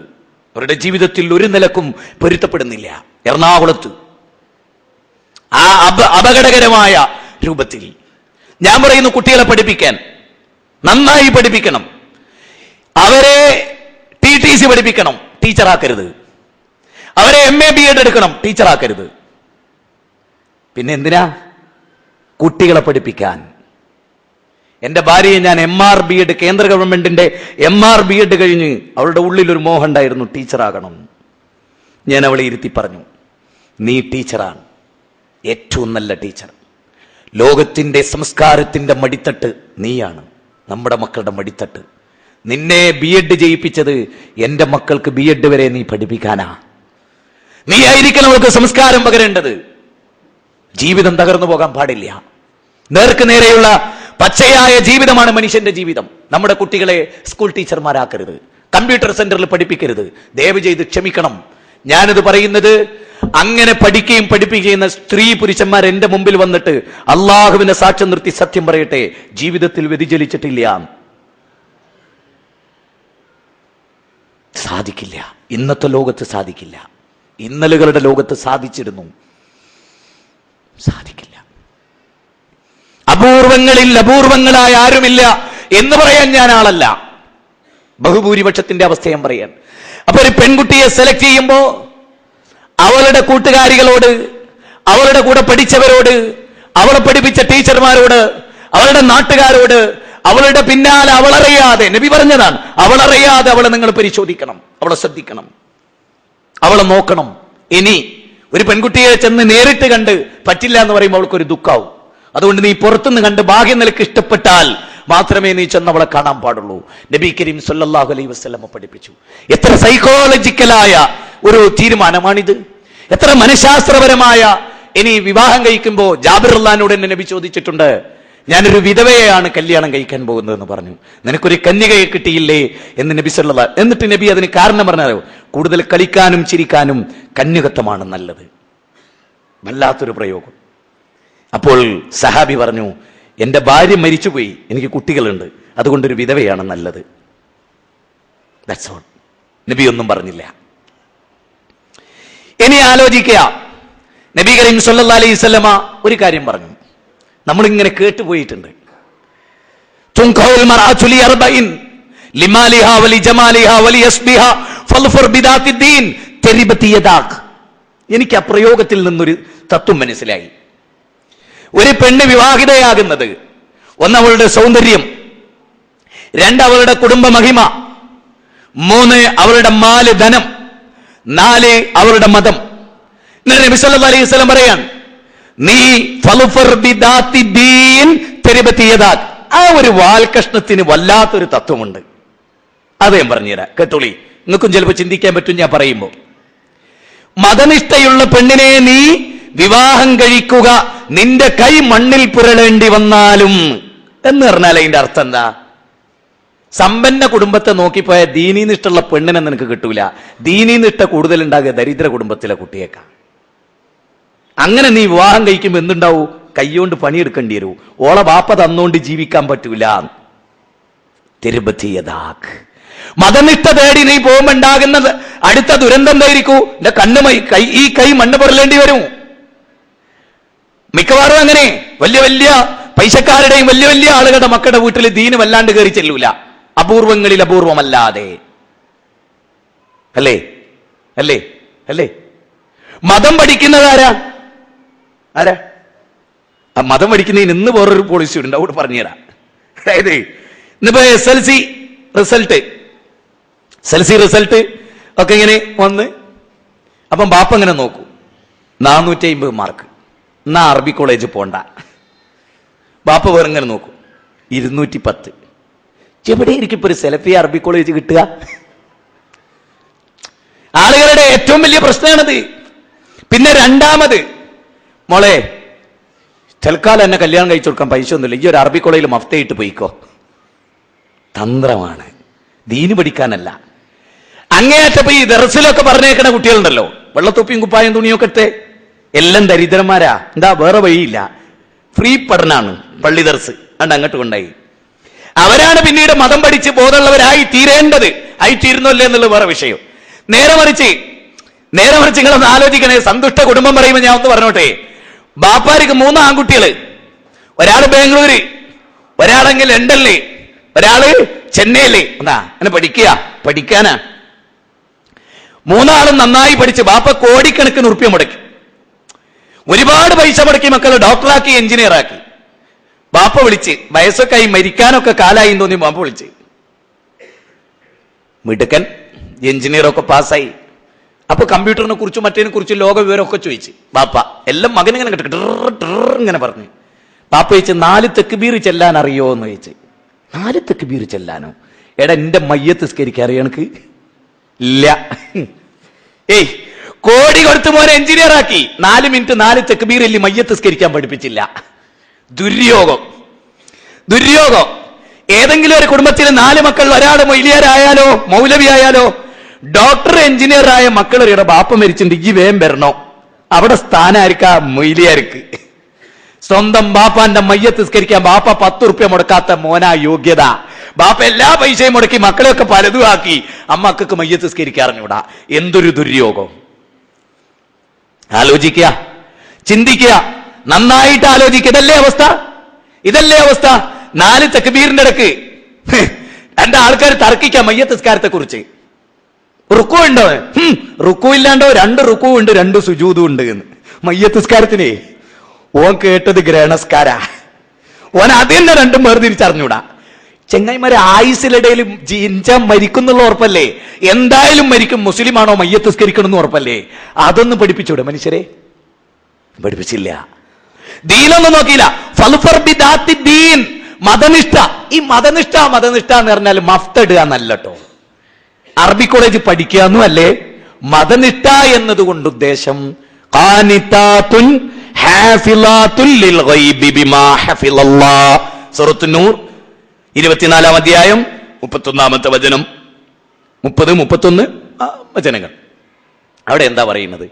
Speaker 2: അവരുടെ ജീവിതത്തിൽ ഒരു നിലക്കും പൊരുത്തപ്പെടുന്നില്ല. എറണാകുളത്ത് ആ അപകടകരമായ രൂപത്തിൽ ഞാൻ പറയുന്നു, കുട്ടികളെ പഠിപ്പിക്കാൻ നന്നായി പഠിപ്പിക്കണം. അവരെ TTC പഠിപ്പിക്കണം, ടീച്ചറാക്കരുത്. അവരെ MA BEd എടുക്കണം, ടീച്ചറാക്കരുത്. പിന്നെ എന്തിനാ കുട്ടികളെ പഠിപ്പിക്കാൻ? എന്റെ ഭാര്യയെ ഞാൻ MR BEd, കേന്ദ്ര ഗവൺമെന്റിന്റെ MR BEd കഴിഞ്ഞ് അവളുടെ ഉള്ളിൽ ഒരു മോഹം ഉണ്ടായിരുന്നു, ടീച്ചറാകണം. ഞാൻ അവളെ ഇരുത്തി പറഞ്ഞു, നീ ടീച്ചറാണ്, ഏറ്റവും നല്ല ടീച്ചർ. ലോകത്തിന്റെ സംസ്കാരത്തിന്റെ മടിത്തട്ട് നീയാണ്, നമ്മുടെ മക്കളുടെ മടിത്തട്ട്. നിന്നെ BEd ചെയ്യിപ്പിച്ചത് എന്റെ മക്കൾക്ക് BEd വരെ നീ പഠിപ്പിക്കാനാ. നീ ആയിരിക്കണം അവർക്ക് സംസ്കാരം പകരേണ്ടത്. ജീവിതം തകർന്നു പോകാൻ പാടില്ല. നേർക്ക് നേരെയുള്ള പച്ചയായ ജീവിതമാണ് മനുഷ്യന്റെ ജീവിതം. നമ്മുടെ കുട്ടികളെ സ്കൂൾ ടീച്ചർമാരാക്കരുത്, കമ്പ്യൂട്ടർ സെന്ററിൽ പഠിപ്പിക്കരുത്. ദയവ് ചെയ്ത് ക്ഷമിക്കണം. ഞാനിത് പറയുന്നത് അങ്ങനെ പഠിക്കുകയും പഠിപ്പിക്കുകയും ചെയ്യുന്ന സ്ത്രീ പുരുഷന്മാർ എന്റെ മുമ്പിൽ വന്നിട്ട് അള്ളാഹുവിനെ സാക്ഷ്യം നിർത്തി സത്യം പറയട്ടെ, ജീവിതത്തിൽ വ്യതിചലിച്ചിട്ടില്ല. സാധിക്കില്ല. ഇന്നത്തെ ലോകത്ത് സാധിക്കില്ല. ഇന്നലുകളുടെ ലോകത്ത് സാധിച്ചിരുന്നു, സാധിക്കില്ല. അപൂർവങ്ങളിൽ അപൂർവങ്ങളായ ആരുമില്ല എന്ന് പറയാൻ ഞാൻ ആളല്ല. ബഹുഭൂരിപക്ഷത്തിന്റെ അവസ്ഥ ഞാൻ പറയാൻ. അപ്പൊ ഒരു പെൺകുട്ടിയെ സെലക്ട് ചെയ്യുമ്പോ അവളുടെ കൂട്ടുകാരികളോട്, അവളുടെ കൂടെ പഠിച്ചവരോട്, അവളെ പഠിപ്പിച്ച ടീച്ചർമാരോട്, അവളുടെ നാട്ടുകാരോട്, അവളുടെ പിന്നാലെ അവളറിയാതെ, നബി പറഞ്ഞതാണ്, അവളറിയാതെ അവളെ നിങ്ങൾ പരിശോധിക്കണം, അവളെ ശ്രദ്ധിക്കണം, അവളെ നോക്കണം. ഇനി ഒരു പെൺകുട്ടിയെ ചെന്ന് നേരിട്ട് കണ്ട് പറ്റില്ല എന്ന് പറയുമ്പോൾ അവൾക്കൊരു ദുഃഖാവും. അതുകൊണ്ട് നീ പുറത്തുനിന്ന് കണ്ട് ഭാഗ്യം നിലക്ക് ഇഷ്ടപ്പെട്ടാൽ മാത്രമേ നീ ചെന്ന് അവളെ കാണാൻ പാടുള്ളൂ. നബി കരീം സല്ലല്ലാഹു അലൈഹി വസല്ലം പഠിപ്പിച്ചു. എത്ര സൈക്കോളജിക്കലായ ഒരു തീരുമാനമാണിത്, എത്ര മനഃശാസ്ത്രപരമായ. ഇനി വിവാഹം കഴിക്കുമ്പോൾ ജാബിർ റളിയല്ലാഹു അൻഹു നബി ചോദിച്ചിട്ടുണ്ട്, ഞാനൊരു വിധവയെയാണ് കല്യാണം കഴിക്കാൻ പോകുന്നതെന്ന് പറഞ്ഞു. നിനക്കൊരു കന്യകയെ കിട്ടിയില്ലേ എന്ന് നബി സല്ലല്ലാഹു. എന്നിട്ട് നബി അതിന് കാരണം പറഞ്ഞാലോ, കൂടുതൽ കളിക്കാനും ചിരിക്കാനും കന്യകത്വമാണ് നല്ലത്. വല്ലാത്തൊരു പ്രയോഗം. അപ്പോൾ സഹാബി പറഞ്ഞു, എന്റെ ഭാര്യ മരിച്ചുപോയി, എനിക്ക് കുട്ടികളുണ്ട്, അതുകൊണ്ടൊരു വിധവയാണ് നല്ലത്. That's all. നബി ഒന്നും പറഞ്ഞില്ല. ഇനി ആലോചിക്കുക, നബി കരീം സല്ലല്ലാഹു അലൈഹി വസല്ലമ ഒരു കാര്യം പറഞ്ഞു, നമ്മളിങ്ങനെ കേട്ടുപോയിട്ടുണ്ട്. തുൻകഹുൽ മർഅതു ലിഅർബഇൻ ലിമാലിഹാ വലിജമാലിഹാ വലിയസ്ബിഹാ ഫൽഫർ ബിദാത്തിദ്ദീൻ തരിബതി യദാക്. എനിക്ക് ആ പ്രയോഗത്തിൽ നിന്നൊരു തത്വം മനസ്സിലായി. ഒരു പെണ്ണ് വിവാഹിതയാകുന്നത്, ഒന്ന് അവളുടെ സൗന്ദര്യം, 2 അവളുടെ കുടുംബ മഹിമ, 3 അവളുടെ മാല് ധനം, 4 അവളുടെ മതം. നബി സല്ലല്ലാഹു അലൈഹി വസല്ലം പറയാൻ, നീ ഫൽഫർ ബിദാത്തിദ്ദീൻ തരിബതി യദാക്. ആ ഒരു വാൽകഷ്ണത്തിന് വല്ലാത്തൊരു തത്വമുണ്ട്. അത് ഞാൻ പറഞ്ഞുതരാം, കേട്ടോളി. നിങ്ങൾക്കും ചിലപ്പോൾ ചിന്തിക്കാൻ പറ്റും ഞാൻ പറയുമ്പോൾ. മതനിഷ്ഠയുള്ള പെണ്ണിനെ നീ വിവാഹം കഴിക്കുക, നിന്റെ കൈ മണ്ണിൽ പുരളേണ്ടി വന്നാലും എന്ന് പറഞ്ഞാൽ അതിന്റെ അർത്ഥം എന്താ? സമ്പന്ന കുടുംബത്തെ നോക്കിപ്പോയ ദീനീനിഷ്ഠുള്ള പെണ്ണിനെ നിനക്ക് കിട്ടൂല. ദീനീനിഷ്ഠ കൂടുതൽ ഉണ്ടാകുക ദരിദ്ര കുടുംബത്തിലെ കുട്ടിയേക്കാ. അങ്ങനെ നീ വിവാഹം കഴിക്കുമ്പോൾ എന്തുണ്ടാവൂ? കൈകൊണ്ട് പണിയെടുക്കേണ്ടി വരൂ. ഓളെ ബാപ്പ തന്നോണ്ട് ജീവിക്കാൻ പറ്റൂല. തിരുപതിയതാക്ക് മതനിഷ്ഠ തേടി നീ പോകുമ്പോണ്ടാകുന്നത് അടുത്ത ദുരന്തം എന്തായിരിക്കൂ? എന്റെ ഈ കൈ മണ്ണ് പൊറലേണ്ടി വരും. മിക്കവാറും അങ്ങനെ വലിയ വലിയ പൈസക്കാരുടെയും വലിയ വലിയ ആളുകളുടെ മക്കളുടെ വീട്ടിൽ ദീന് വല്ലാണ്ട് കയറി ചെല്ലൂല, അപൂർവങ്ങളിൽ അപൂർവമല്ലാതെ. അല്ലേ അല്ലേ അല്ലേ? മതം പഠിക്കുന്നത് ആരാ? ആ മതം പഠിക്കുന്നതിന് ഇന്ന് വേറൊരു പോളിസി ഉണ്ട്, അവിടെ പറഞ്ഞുതരാം. അതായത് ഇന്നിപ്പോ SLC റിസൾട്ട് ഒക്കെ ഇങ്ങനെ വന്ന് അപ്പം ബാപ്പ ഇങ്ങനെ നോക്കൂ, 450 മാർക്ക്, എന്നാ അറബി കോളേജ് പോണ്ട. ബാപ്പ വേറെ ഇങ്ങനെ നോക്കൂ, 210. എവിടെ എനിക്കിപ്പോ ഒരു സെലഫി അറബി കോളേജ് കിട്ടുക? ആളുകളുടെ ഏറ്റവും വലിയ പ്രശ്നമാണത്. പിന്നെ രണ്ടാമത്, മോളെ തൽക്കാലം എന്നെ കല്യാണം കഴിച്ചു കൊടുക്കാൻ പൈസ ഒന്നുമില്ല, ഈ ഒരു അറബി കോളേജിൽ മഫ്തയിട്ട് പോയിക്കോ. തന്ത്രമാണ്, ദീന് പഠിക്കാനല്ല. അങ്ങേയറ്റപ്പോ ഈ ദർസിലൊക്കെ പറഞ്ഞേക്കണ കുട്ടികളുണ്ടല്ലോ, വെള്ളത്തൊപ്പിയും കുപ്പായും തുണിയൊക്കെ ഇട്ട്, എല്ലാം ദരിദ്രന്മാരാ. എന്താ വേറെ വഴിയില്ല, ഫ്രീ പഠനാണ് പള്ളി ദർസ്, അണ്ട് അങ്ങോട്ട് കൊണ്ടായി. അവരാണ് പിന്നീട് മതം പഠിച്ച് ബോധമുള്ളവരായി തീരേണ്ടത്. ആയിത്തീരുന്നല്ലേ എന്നുള്ള വേറെ വിഷയം. നേരെ മറിച്ച് നിങ്ങളൊന്ന് ആലോചിക്കണേ. സന്തുഷ്ട കുടുംബം പറയുമ്പോൾ ഞാൻ ഒന്ന് പറഞ്ഞോട്ടെ. ബാപ്പാർക്ക് 3 ആൺകുട്ടികള്, ഒരാള് ബാംഗ്ലൂര്, ഒരാളെങ്കിൽ ലണ്ടനില്, ഒരാള് ചെന്നൈയില്. എന്താ അങ്ങനെ പഠിക്കാനാ. 3 ആളും നന്നായി പഠിച്ച് ബാപ്പ കോടിക്കണക്കിന് ഉറുപ്പ്യ മുടക്കി, ഒരുപാട് പൈസ മുടക്കി മക്കളെ ഡോക്ടറാക്കി, എഞ്ചിനീയറാക്കി. ബാപ്പ വിളിച്ച് വയസ്സൊക്കെ ആയി, മരിക്കാനൊക്കെ കാലായി തോന്നി ബാപ്പ വിളിച്ച്. മിടുക്കൻ എഞ്ചിനീയറൊക്കെ പാസ്സായി. അപ്പൊ കമ്പ്യൂട്ടറിനെ കുറിച്ചും മറ്റേതിനെ കുറിച്ചും ലോക വിവരമൊക്കെ ചോദിച്ചു ബാപ്പ. എല്ലാം മകനിങ്ങനെ ഇങ്ങനെ പറഞ്ഞു. ബാപ്പ ചോദിച്ചു, 4 തക്ബീർ ചെല്ലാൻ അറിയോ എന്ന് ചോദിച്ചു. 4 തക്ബീർ ചെല്ലാനോ? എടാ എന്റെ മയ്യത്ത് നിസ്കരിക്കാൻ അറിയോ എനിക്ക്? ഇല്ല. ഏയ് കോടി കൊടുത്ത് മോനെ എഞ്ചിനീയർ ആക്കി, 4 മിനിറ്റ് 4 തക്ബീർ ഇല്ല, മയ്യത്ത് നിസ്കരിക്കാൻ പഠിപ്പിച്ചില്ല. ദുര്യോഗം. ഏതെങ്കിലും ഒരു കുടുംബത്തിൽ 4 മക്കൾ, ഒരാൾ മൊയ്ലിയാരായാലോ മൗലവിയായാലോ ഡോക്ടർ എഞ്ചിനീയറായ മക്കളറിയുടെ ബാപ്പ മരിച്ചിട്ടുണ്ട്, ഈ വേം വരണോ? അവിടെ സ്ഥാനായിരിക്കാ മൊയ്ലിയാർക്ക്. സ്വന്തം ബാപ്പാന്റെ മയ്യത്ത് നിസ്കരിക്കാൻ ബാപ്പ 10 ഉറുപ്പ്യ മുടക്കാത്ത മോനാ യോഗ്യത. ബാപ്പ എല്ലാ പൈസയും മുടക്കി മക്കളെയൊക്കെ പലതും ആക്കി, അമ്മക്ക് മയ്യത്ത് നിസ്കരിക്കാൻ അറിഞ്ഞൂടാ. എന്തൊരു ദുര്യോഗം! ആലോചിക്കുക, ചിന്തിക്കുക, നന്നായിട്ട് ആലോചിക്കുക. ഇതല്ലേ അവസ്ഥ. 4 തക്ബീറിന്റെ ഇടക്ക് എന്റെ ആൾക്കാർ തർക്കിക്കാം മയ്യത്ത് നിസ്കാരത്തെ കുറിച്ച്. റുക്കു ഉണ്ടോ? റുക്കു ഇല്ലാണ്ടോ? 2 റുക്കു ഉണ്ട്, 2 സുജൂദും ഉണ്ട് എന്ന്. മയ്യത്ത് നിസ്കാരത്തിനെ ഓൻ കേട്ടത് ഗ്രഹണസ്കാരാ. ഓൻ അതിന്റെ 2 വേർതിരിച്ചറിഞ്ഞൂടാ. ചെങ്ങായിമാരെ ആയുസിലിടയിൽ ജിഞ്ചാൻ മരിക്കുന്നുള്ള ഉറപ്പല്ലേ? എന്തായാലും മരിക്കും. മുസ്ലിമാണോ മയ്യത്ത് നിസ്കരിക്കണം എന്ന് ഉറപ്പല്ലേ? അതൊന്നും പഠിപ്പിച്ചൂടെ മനുഷ്യരെ? പഠിപ്പിച്ചില്ല. ദീനൊന്നും നോക്കിയില്ല. മതനിഷ്ഠ. ഈ മതനിഷ്ഠ എന്ന് പറഞ്ഞാൽ മഫ്തടുക എന്നല്ലോ. അറബി കോളേജ് പഠിക്കാന്നും അല്ലേ. മതനിഷ്ഠ എന്നതുകൊണ്ട് ഉദ്ദേശം സൂറത്തുൻ നൂർ 24-ാം അധ്യായം 31-ാമത്തെ വചനം, 30-31 വചനങ്ങൾ. അവിടെ എന്താ പറയുന്നത്?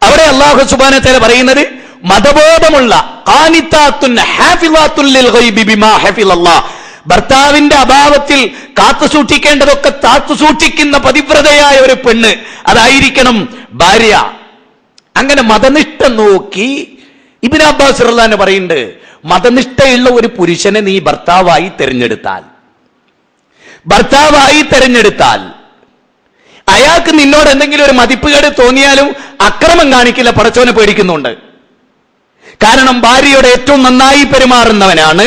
Speaker 2: അവിടെ അല്ലാഹു സുബ്ഹാനഹു വ തആല പറയുന്നത് മതബോധമുള്ള ഭർത്താവിന്റെ അഭാവത്തിൽ കാത്തു സൂക്ഷിക്കേണ്ടതൊക്കെ കാത്തു സൂക്ഷിക്കുന്ന പതിവ്രതയായ ഒരു പെണ്ണ്, അതായിരിക്കണം ഭാര്യ. അങ്ങനെ മതനിഷ്ഠ നോക്കി ഇബ്നു അബ്ബാസ് റളിയല്ലാഹു അൻഹു പറയുന്നുണ്ട്, മതനിഷ്ഠയുള്ള ഒരു പുരുഷനെ നീ ഭർത്താവായി തെരഞ്ഞെടുത്താൽ അയാൾക്ക് നിന്നോട് എന്തെങ്കിലും ഒരു മതിപ്പുകേട് തോന്നിയാലും അക്രമം കാണിക്കില്ല, പടച്ചോനെ പേടിക്കുന്നുണ്ട്. കാരണം ഭാര്യയോട് ഏറ്റവും നന്നായി പെരുമാറുന്നവനാണ്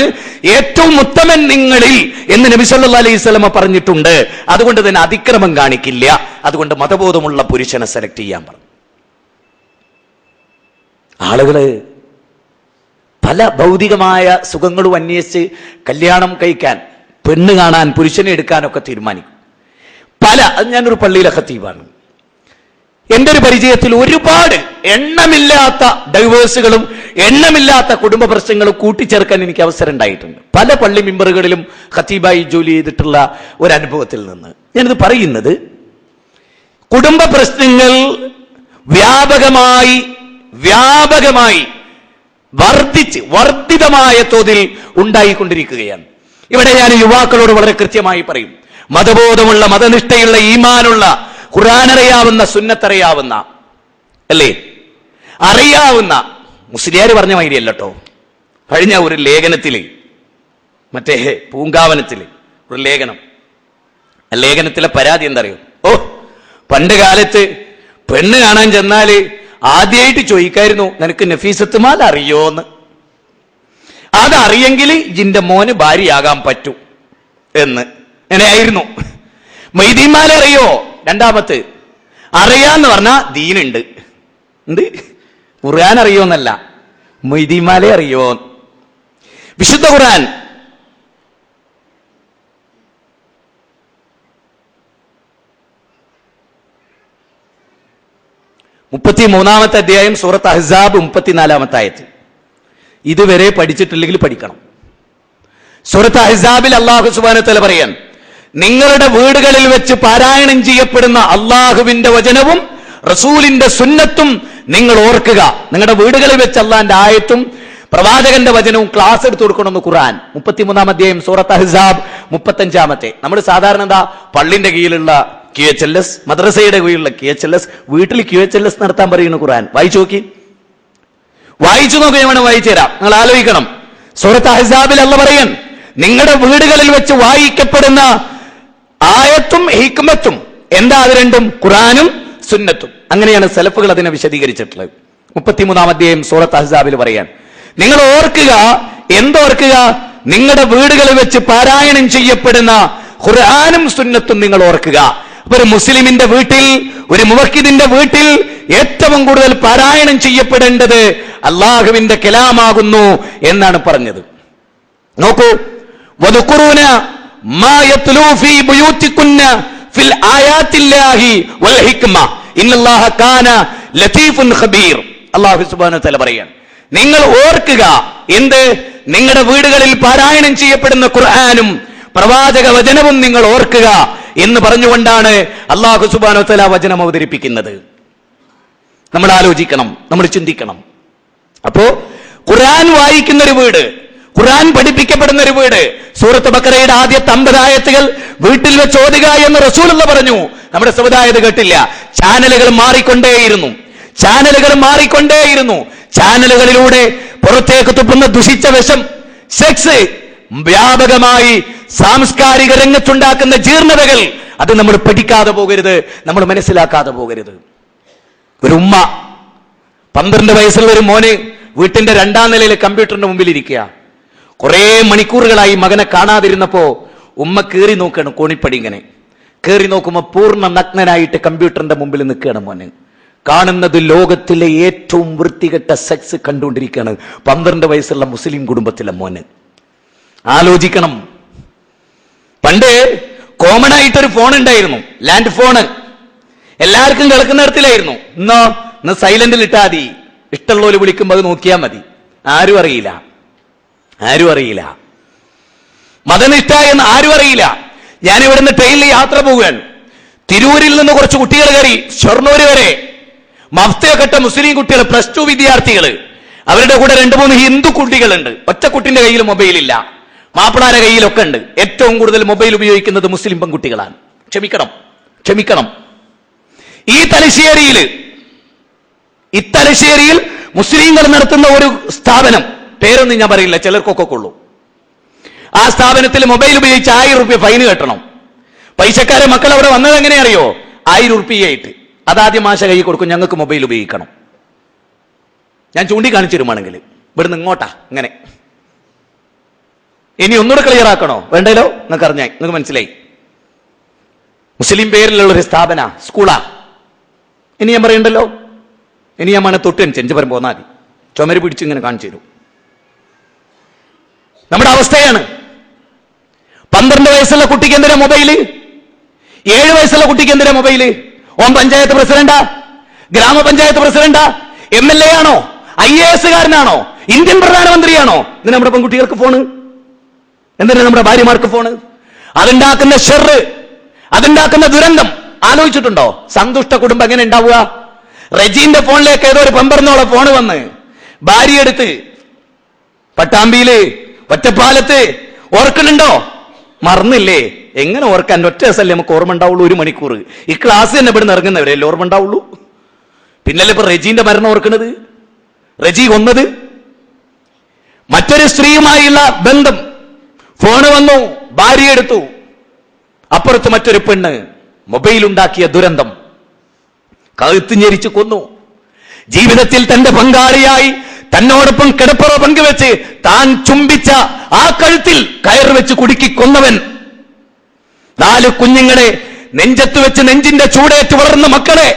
Speaker 2: ഏറ്റവും ഉത്തമൻ നിങ്ങളിൽ എന്ന് നബി സല്ലല്ലാഹു അലൈഹി വസല്ലം പറഞ്ഞിട്ടുണ്ട്. അതുകൊണ്ട് തന്നെ അതിക്രമം കാണിക്കില്ല. അതുകൊണ്ട് മതബോധമുള്ള പുരുഷനെ സെലക്ട് ചെയ്യാൻ പറഞ്ഞു. ആളുകള് പല ഭൗതികമായ സുഖങ്ങളും അന്വേഷിച്ച് കല്യാണം കഴിക്കാൻ, പെണ്ണ് കാണാൻ, പുരുഷനെ എടുക്കാനൊക്കെ തീരുമാനിക്കും. അത് ഞാനൊരു പള്ളിയിലെ ഖത്തീബാണ്. എന്റെ ഒരു പരിചയത്തിൽ ഒരുപാട് എണ്ണമില്ലാത്ത ഡൈവേഴ്സുകളും എണ്ണമില്ലാത്ത കുടുംബ പ്രശ്നങ്ങളും കൂട്ടിച്ചേർക്കാൻ എനിക്ക് അവസരം ഉണ്ടായിട്ടുണ്ട്. പല പള്ളി മെമ്പറുകളിലും ഖത്തീബായി ജോലി ചെയ്തിട്ടുള്ള ഒരു അനുഭവത്തിൽ നിന്ന് ഞാനിത് പറയുന്നത്, കുടുംബ പ്രശ്നങ്ങൾ വ്യാപകമായി വ്യാപകമായി വർദ്ധിതമായ തോതിൽ ഉണ്ടായിക്കൊണ്ടിരിക്കുകയാണ്. ഇവിടെ ഞാൻ യുവാക്കളോട് വളരെ കൃത്യമായി പറയും, മതബോധമുള്ള, മതനിഷ്ഠയുള്ള, ഈമാനുള്ള, ഖുർആൻ അറിയാവുന്ന, സുന്നത്തറിയാവുന്ന, അല്ലേ, അറിയാവുന്ന മുസ്ലിയാർ പറഞ്ഞ മാതിരിയല്ലോ. കഴിഞ്ഞ ഒരു ലേഖനത്തില്, മറ്റേ പൂങ്കാവനത്തില് ഒരു ലേഖനം, ആ ലേഖനത്തിലെ പരാതി എന്താ അറിയോ? പണ്ട് കാലത്ത് പെണ്ണ് കാണാൻ ചെന്നാല് ആദ്യമായിട്ട് ചോദിക്കായിരുന്നു, നിനക്ക് നഫീസത്തുമാൽ അറിയോന്ന്. അതറിയെങ്കിൽ ജിന്റെ മോന് ഭാര്യയാകാൻ പറ്റൂ എന്ന്. അങ്ങനെയായിരുന്നു. മൊയ്തീന്മാരെ അറിയോ? രണ്ടാമത്ത് അറിയാന്ന് പറഞ്ഞാ ദീനുണ്ട്. എന്ത്? ഖുർആൻ അറിയോന്നല്ല, മൊയ്തീന്മാരെ അറിയോ. വിശുദ്ധ ഖുർആൻ 33-ാമത്തെ അധ്യായം സൂറത്ത് അഹ്സാബ് 34-ാമത്തെ ആയത്ത്. ഇതുവരെ പഠിച്ചിട്ടില്ലെങ്കിൽ പഠിക്കണം. സൂറത്ത് അഹ്സാബിൽ അല്ലാഹു സുബ്ഹാനഹു വ തആല പറയാൻ, നിങ്ങളുടെ വീടുകളിൽ വെച്ച് പാരായണം ചെയ്യപ്പെടുന്ന അള്ളാഹുവിന്റെ വചനവും റസൂലിന്റെ സുന്നത്തും നിങ്ങൾ ഓർക്കുക. നിങ്ങളുടെ വീടുകളിൽ വെച്ച് അള്ളാന്റെ ആയത്തും പ്രവാചകന്റെ വചനവും ക്ലാസ് എടുത്തു കൊടുക്കണമെന്ന് ഖുർആൻ. 33-ാം അധ്യായം സൂറത്ത് അഹ്സാബ് 35-ാമത്തെ. നമ്മൾ സാധാരണ എന്താ, പള്ളിന്റെ കീഴിലുള്ള QHLS, മദ്രസയുടെ കീഴിലുള്ള QHLS, വീട്ടിൽ QHLS നടത്താൻ പറയുന്നു ഖുർആൻ. വായിച്ചു നോക്കി, വായിച്ചു നോക്കി, വേണം വായിച്ചു തരാം. നിങ്ങൾ ആലോചിക്കണം. സൂറത്ത് അഹ്സാബിൽ അല്ലാഹു പറയാൻ, നിങ്ങളുടെ വീടുകളിൽ വെച്ച് വായിക്കപ്പെടുന്ന ആയത്തും ഹിക്മത്തും എന്താ? അത് രണ്ടും ഖുർആനും സുന്നത്തും. അങ്ങനെയാണ് സലഫുകൾ അതിനെ വിശദീകരിച്ചിട്ടുള്ളത്. 33-ാം അധ്യായം സൂറത്ത് അഹ്സാബിൽ പറയാൻ, നിങ്ങൾ ഓർക്കുക, എന്തോർക്കുക? നിങ്ങളുടെ വീടുകളിൽ വെച്ച് പാരായണം ചെയ്യപ്പെടുന്ന ഖുർആനും സുന്നത്തും നിങ്ങൾ ഓർക്കുക. ഒരു മുസ്ലിമിന്റെ വീട്ടിൽ, ഒരു മുവക്കിദിന്റെ വീട്ടിൽ ഏറ്റവും കൂടുതൽ പാരായണം ചെയ്യപ്പെടേണ്ടത് അള്ളാഹുവിന്റെ കലാമാകുന്നു എന്നാണ് പറഞ്ഞത്. നോക്കൂ, വദുഖുറൂന മാ യത്ലൂ ഫീ ബുയൂതികുന്ന ഫിൽ ആയാത്തില്ലാഹി വൽ ഹിക്മ ഇന്നല്ലാഹ കാന ലതീഫുൻ ഖബീർ. അല്ലാഹു സുബ്ഹാനഹു വ തആല പറയാണ്, നിങ്ങൾ ഓർക്കുക. എന്ത്? നിങ്ങളുടെ വീടുകളിൽ പാരായണം ചെയ്യപ്പെടുന്ന ഖുർആനും പ്രവാചക വചനവും നിങ്ങൾ ഓർക്കുക എന്ന് പറഞ്ഞുകൊണ്ടാണ് അല്ലാഹു സുബ്ഹാനഹു വ തആല വചനം അവതരിപ്പിക്കുന്നത്. നമ്മൾ ആലോചിക്കണം, നമ്മൾ ചിന്തിക്കണം. അപ്പോ ഖുർആൻ വായിക്കുന്ന ഒരു വീട്, ഖുർആൻ പഠിപ്പിക്കപ്പെടുന്ന ഒരു വീട്, സൂറത്ത് ബഖറയുടെ ആദ്യത്തെ 50 ആയത്തുകൾ വീട്ടിൽ വെച്ച് ഓതുക എന്ന് റസൂലുള്ള പറഞ്ഞു. നമ്മുടെ സമുദായത് കേട്ടില്ല. ചാനലുകൾ മാറിക്കൊണ്ടേയിരുന്നു, ചാനലുകൾ മാറിക്കൊണ്ടേയിരുന്നു. ചാനലുകളിലൂടെ പുറത്തേക്ക് തുപ്പുന്ന ദുഷിച്ച വിഷം, സെക്സ്, വ്യാപകമായി സാംസ്കാരിക രംഗത്തുണ്ടാക്കുന്ന ജീർണതകൾ, അത് നമ്മൾ പഠിക്കാതെ പോകരുത്, നമ്മൾ മനസ്സിലാക്കാതെ പോകരുത്. ഒരു ഉമ്മ 12 വയസ്സുള്ള ഒരു മോന് വീട്ടിന്റെ 2ാം നിലയിലെ കമ്പ്യൂട്ടറിന്റെ മുമ്പിൽ ഇരിക്കുക. കുറെ മണിക്കൂറുകളായി മകനെ കാണാതിരുന്നപ്പോ ഉമ്മ കയറി നോക്കണം, കോണിപ്പടി ഇങ്ങനെ കയറി നോക്കുമ്പോ പൂർണ്ണ നഗ്നനായിട്ട് കമ്പ്യൂട്ടറിന്റെ മുമ്പിൽ നിൽക്കുകയാണ് മോന്. കാണുന്നത് ലോകത്തിലെ ഏറ്റവും വൃത്തികെട്ട സെക്സ് കണ്ടുകൊണ്ടിരിക്കുകയാണ് 12 വയസ്സുള്ള മുസ്ലിം കുടുംബത്തിലെ മോന്. ആലോചിക്കണം. പണ്ട് കോമൺ ആയിട്ടൊരു ഫോൺ ഉണ്ടായിരുന്നു, ലാൻഡ് ഫോണ്. എല്ലാവർക്കും കേൾക്കുന്നിടത്തിലായിരുന്നു. ഇന്ന് സൈലന്റിൽ ഇട്ടാ മതി, ഇഷ്ടമുള്ളവര് വിളിക്കുമ്പോൾ അത് നോക്കിയാൽ മതി. ആരും അറിയില്ല, ആരും അറിയില്ല. മതനിഷ്ഠ എന്ന് ആരും അറിയില്ല. ഞാൻ ഇവിടുന്ന് ട്രെയിനിൽ യാത്ര പോവുകയാണ്. തിരൂരിൽ നിന്ന് കുറച്ച് കുട്ടികൾ കയറി ഷൊർണൂർ വരെ മഫ്തയൊക്കെട്ട മുസ്ലിം കുട്ടികൾ, +2 വിദ്യാർത്ഥികൾ. അവരുടെ കൂടെ 2-3 ഹിന്ദു കുട്ടികളുണ്ട്. ഒറ്റ കുട്ടിന്റെ കയ്യിൽ മൊബൈലില്ല, മാപ്പിളാരെ കയ്യിലൊക്കെ ഉണ്ട്. ഏറ്റവും കൂടുതൽ മൊബൈൽ ഉപയോഗിക്കുന്നത് മുസ്ലിം പെൺകുട്ടികളാണ്. ക്ഷമിക്കണം, ക്ഷമിക്കണം. ഈ തലശ്ശേരിയിൽ മുസ്ലിങ്ങൾ നടത്തുന്ന ഒരു സ്ഥാപനം, പേരൊന്നും ഞാൻ പറയില്ല, ചിലർക്കൊക്കെ ഉള്ളൂ. ആ സ്ഥാപനത്തിൽ മൊബൈൽ ഉപയോഗിച്ച് 1000 രൂപ ഫൈന് കെട്ടണം. പൈസക്കാരെ മക്കൾ അവിടെ വന്നത് എങ്ങനെ അറിയോ? 1000 രൂപയായിട്ട്. അതാദ്യം മാഷ കൈ കൊടുക്കും, ഞങ്ങൾക്ക് മൊബൈൽ ഉപയോഗിക്കണം. ഞാൻ ചൂണ്ടിക്കാണിച്ചു തരുമാണെങ്കിൽ ഇവിടുന്ന് ഇങ്ങോട്ടാ ഇങ്ങനെ. ഇനി ഒന്നുകൂടെ ക്ലിയർ ആക്കണോ? വേണ്ടല്ലോ, നിങ്ങൾക്ക് അറിഞ്ഞായി, നിങ്ങൾക്ക് മനസ്സിലായി. മുസ്ലിം പേരിലുള്ള ഒരു സ്ഥാപന, സ്കൂളാ. ഇനി ഞാൻ പറയണ്ടല്ലോ, ഇനി ഞാൻ മണ തൊട്ട് ചെഞ്ച് പരം പോന്നാൽ മതി, ചുമര് പിടിച്ച് ഇങ്ങനെ കാണിച്ചു തരും. നമ്മുടെ അവസ്ഥയാണ്. 12 വയസ്സുള്ള കുട്ടിക്ക് എന്തിനാ മൊബൈല്? 7 വയസ്സുള്ള കുട്ടിക്ക് എന്തിനാ മൊബൈല്? ഓൻ പഞ്ചായത്ത് പ്രസിഡന്റാ, ഗ്രാമപഞ്ചായത്ത് പ്രസിഡന്റാ, MLA ആണോ, IAS കാരനാണോ, ഇന്ത്യൻ പ്രധാനമന്ത്രിയാണോ? ഇത് നമ്മുടെ പെൺകുട്ടികൾക്ക് ഫോണ്, എന്തിനാ നമ്മുടെ ഭാര്യമാർക്ക് ഫോണ്? അതുണ്ടാക്കുന്ന ഷെറ്, അതുണ്ടാക്കുന്ന ദുരന്തം ആലോചിച്ചിട്ടുണ്ടോ? സന്തുഷ്ട കുടുംബം എങ്ങനെ ഉണ്ടാവുക? റെജീന്റെ ഫോണിലേക്ക് ഏതോ ഒരു പെമ്പറന്നോളെ ഫോണ് വന്ന് ഭാര്യ എടുത്ത് പട്ടാമ്പിയില് ഒറ്റപ്പാലത്ത് ഓർക്കുന്നുണ്ടോ? മറന്നില്ലേ? എങ്ങനെ ഓർക്കാൻ? ഒറ്റ ദിവസമല്ലേ നമുക്ക് ഓർമ്മ ഉണ്ടാവുള്ളൂ, 1 മണിക്കൂർ. ഈ ക്ലാസ് തന്നെ ഇവിടെ ഇറങ്ങുന്നവരല്ലേ ഓർമ്മ ഉണ്ടാവുള്ളൂ. പിന്നല്ലേ ഇപ്പൊ റെജീന്റെ മരണം ഓർക്കുന്നത്? റെജി കൊന്നത് മറ്റൊരു സ്ത്രീയുമായുള്ള ബന്ധം. ഫോണ് വന്നു, ഭാര്യ എടുത്തു. അപ്പുറത്ത് മറ്റൊരു പെണ്ണ് മൊബൈലുണ്ടാക്കിയ ദുരന്തം, കഴുത്ത് ഞെരിച്ചു കൊന്നു. ജീവിതത്തിൽ തന്റെ പങ്കാളിയായി തന്നോടൊപ്പം കിടപ്പറ പങ്കുവെച്ച് താൻ ചുംബിച്ച ആ കഴുത്തിൽ കയറ് വെച്ച് കുടുക്കി കൊന്നവൻ, 4 കുഞ്ഞുങ്ങളെ നെഞ്ചത്ത് വെച്ച് നെഞ്ചിന്റെ ചൂടേറ്റ് വളർന്ന മക്കളെ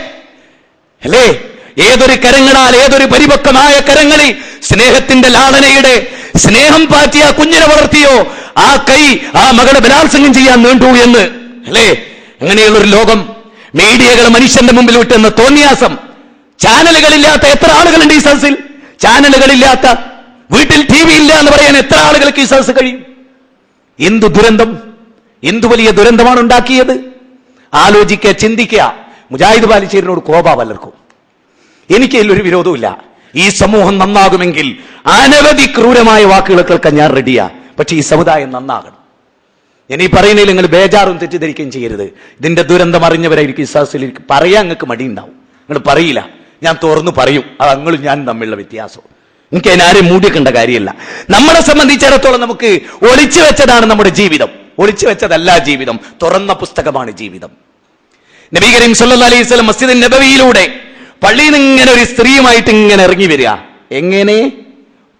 Speaker 2: അല്ലേ, ഏതൊരു കരങ്ങളാൽ, ഏതൊരു പരിപക്വമായ കരങ്ങളിൽ സ്നേഹത്തിന്റെ ലാളനയുടെ സ്നേഹം പാറ്റിയ കുഞ്ഞിനെ വളർത്തിയോ ആ കൈ ആ മകളെ ബലാത്സംഗം ചെയ്യാൻ നീണ്ടു എന്ന് അല്ലേ? അങ്ങനെയുള്ളൊരു ലോകം, മീഡിയകൾ മനുഷ്യന്റെ മുമ്പിൽ വിട്ടെന്ന് തോന്നിയാസം. ചാനലുകളില്ലാത്ത എത്ര ആളുകളുണ്ട് ഈ സദസ്സിൽ? ചാനലുകളില്ലാത്ത, വീട്ടിൽ TV ഇല്ല എന്ന് പറയാൻ എത്ര ആളുകൾക്ക് ഈ സദസ്സ് കഴിയും? എന്തു ദുരന്തം, എന്തു വലിയ ദുരന്തമാണ് ഉണ്ടാക്കിയത്. ആലോചിക്കുക, ചിന്തിക്കുക. മുജാഹിദ് ബാലിശ്ശേരിനോട് കോപ പലർക്കും. എനിക്ക് ഇതിലൊരു വിരോധമില്ല. ഈ സമൂഹം നന്നാകുമെങ്കിൽ അനവധി ക്രൂരമായ വാക്കുകൾ കേൾക്കാൻ ഞാൻ റെഡിയാ. പക്ഷെ ഈ സമുദായം നന്നാകണം. ഞാൻ ഈ പറയുന്നതിൽ നിങ്ങൾ ബേജാറും തെറ്റിദ്ധരിക്കുകയും ചെയ്യരുത്. ഇതിന്റെ ദുരന്തം അറിഞ്ഞവരായിരിക്കും ഈ സദസ്സിൽ. പറയാൻ നിങ്ങൾക്ക് മടിയുണ്ടാവും, നിങ്ങൾ പറയില്ല. ഞാൻ തുറന്നു പറയും. അത് അങ്ങളും ഞാനും തമ്മിലുള്ള വ്യത്യാസം. എനിക്ക് അതിനാരും മൂടിക്കേണ്ട കാര്യമില്ല. നമ്മളെ സംബന്ധിച്ചിടത്തോളം നമുക്ക് ഒളിച്ചു വെച്ചതാണ് നമ്മുടെ ജീവിതം. ഒളിച്ചു വെച്ചതല്ല ജീവിതം, തുറന്ന പുസ്തകമാണ് ജീവിതം. നബി കരീം സല്ലല്ലാഹു അലൈഹി വസല്ലം മസ്ജിദ് നബവിയിലൂടെ പള്ളിയിൽ നിന്ന് ഇങ്ങനെ ഒരു സ്ത്രീയുമായിട്ട് ഇങ്ങനെ ഇറങ്ങി വരിക. എങ്ങനെ?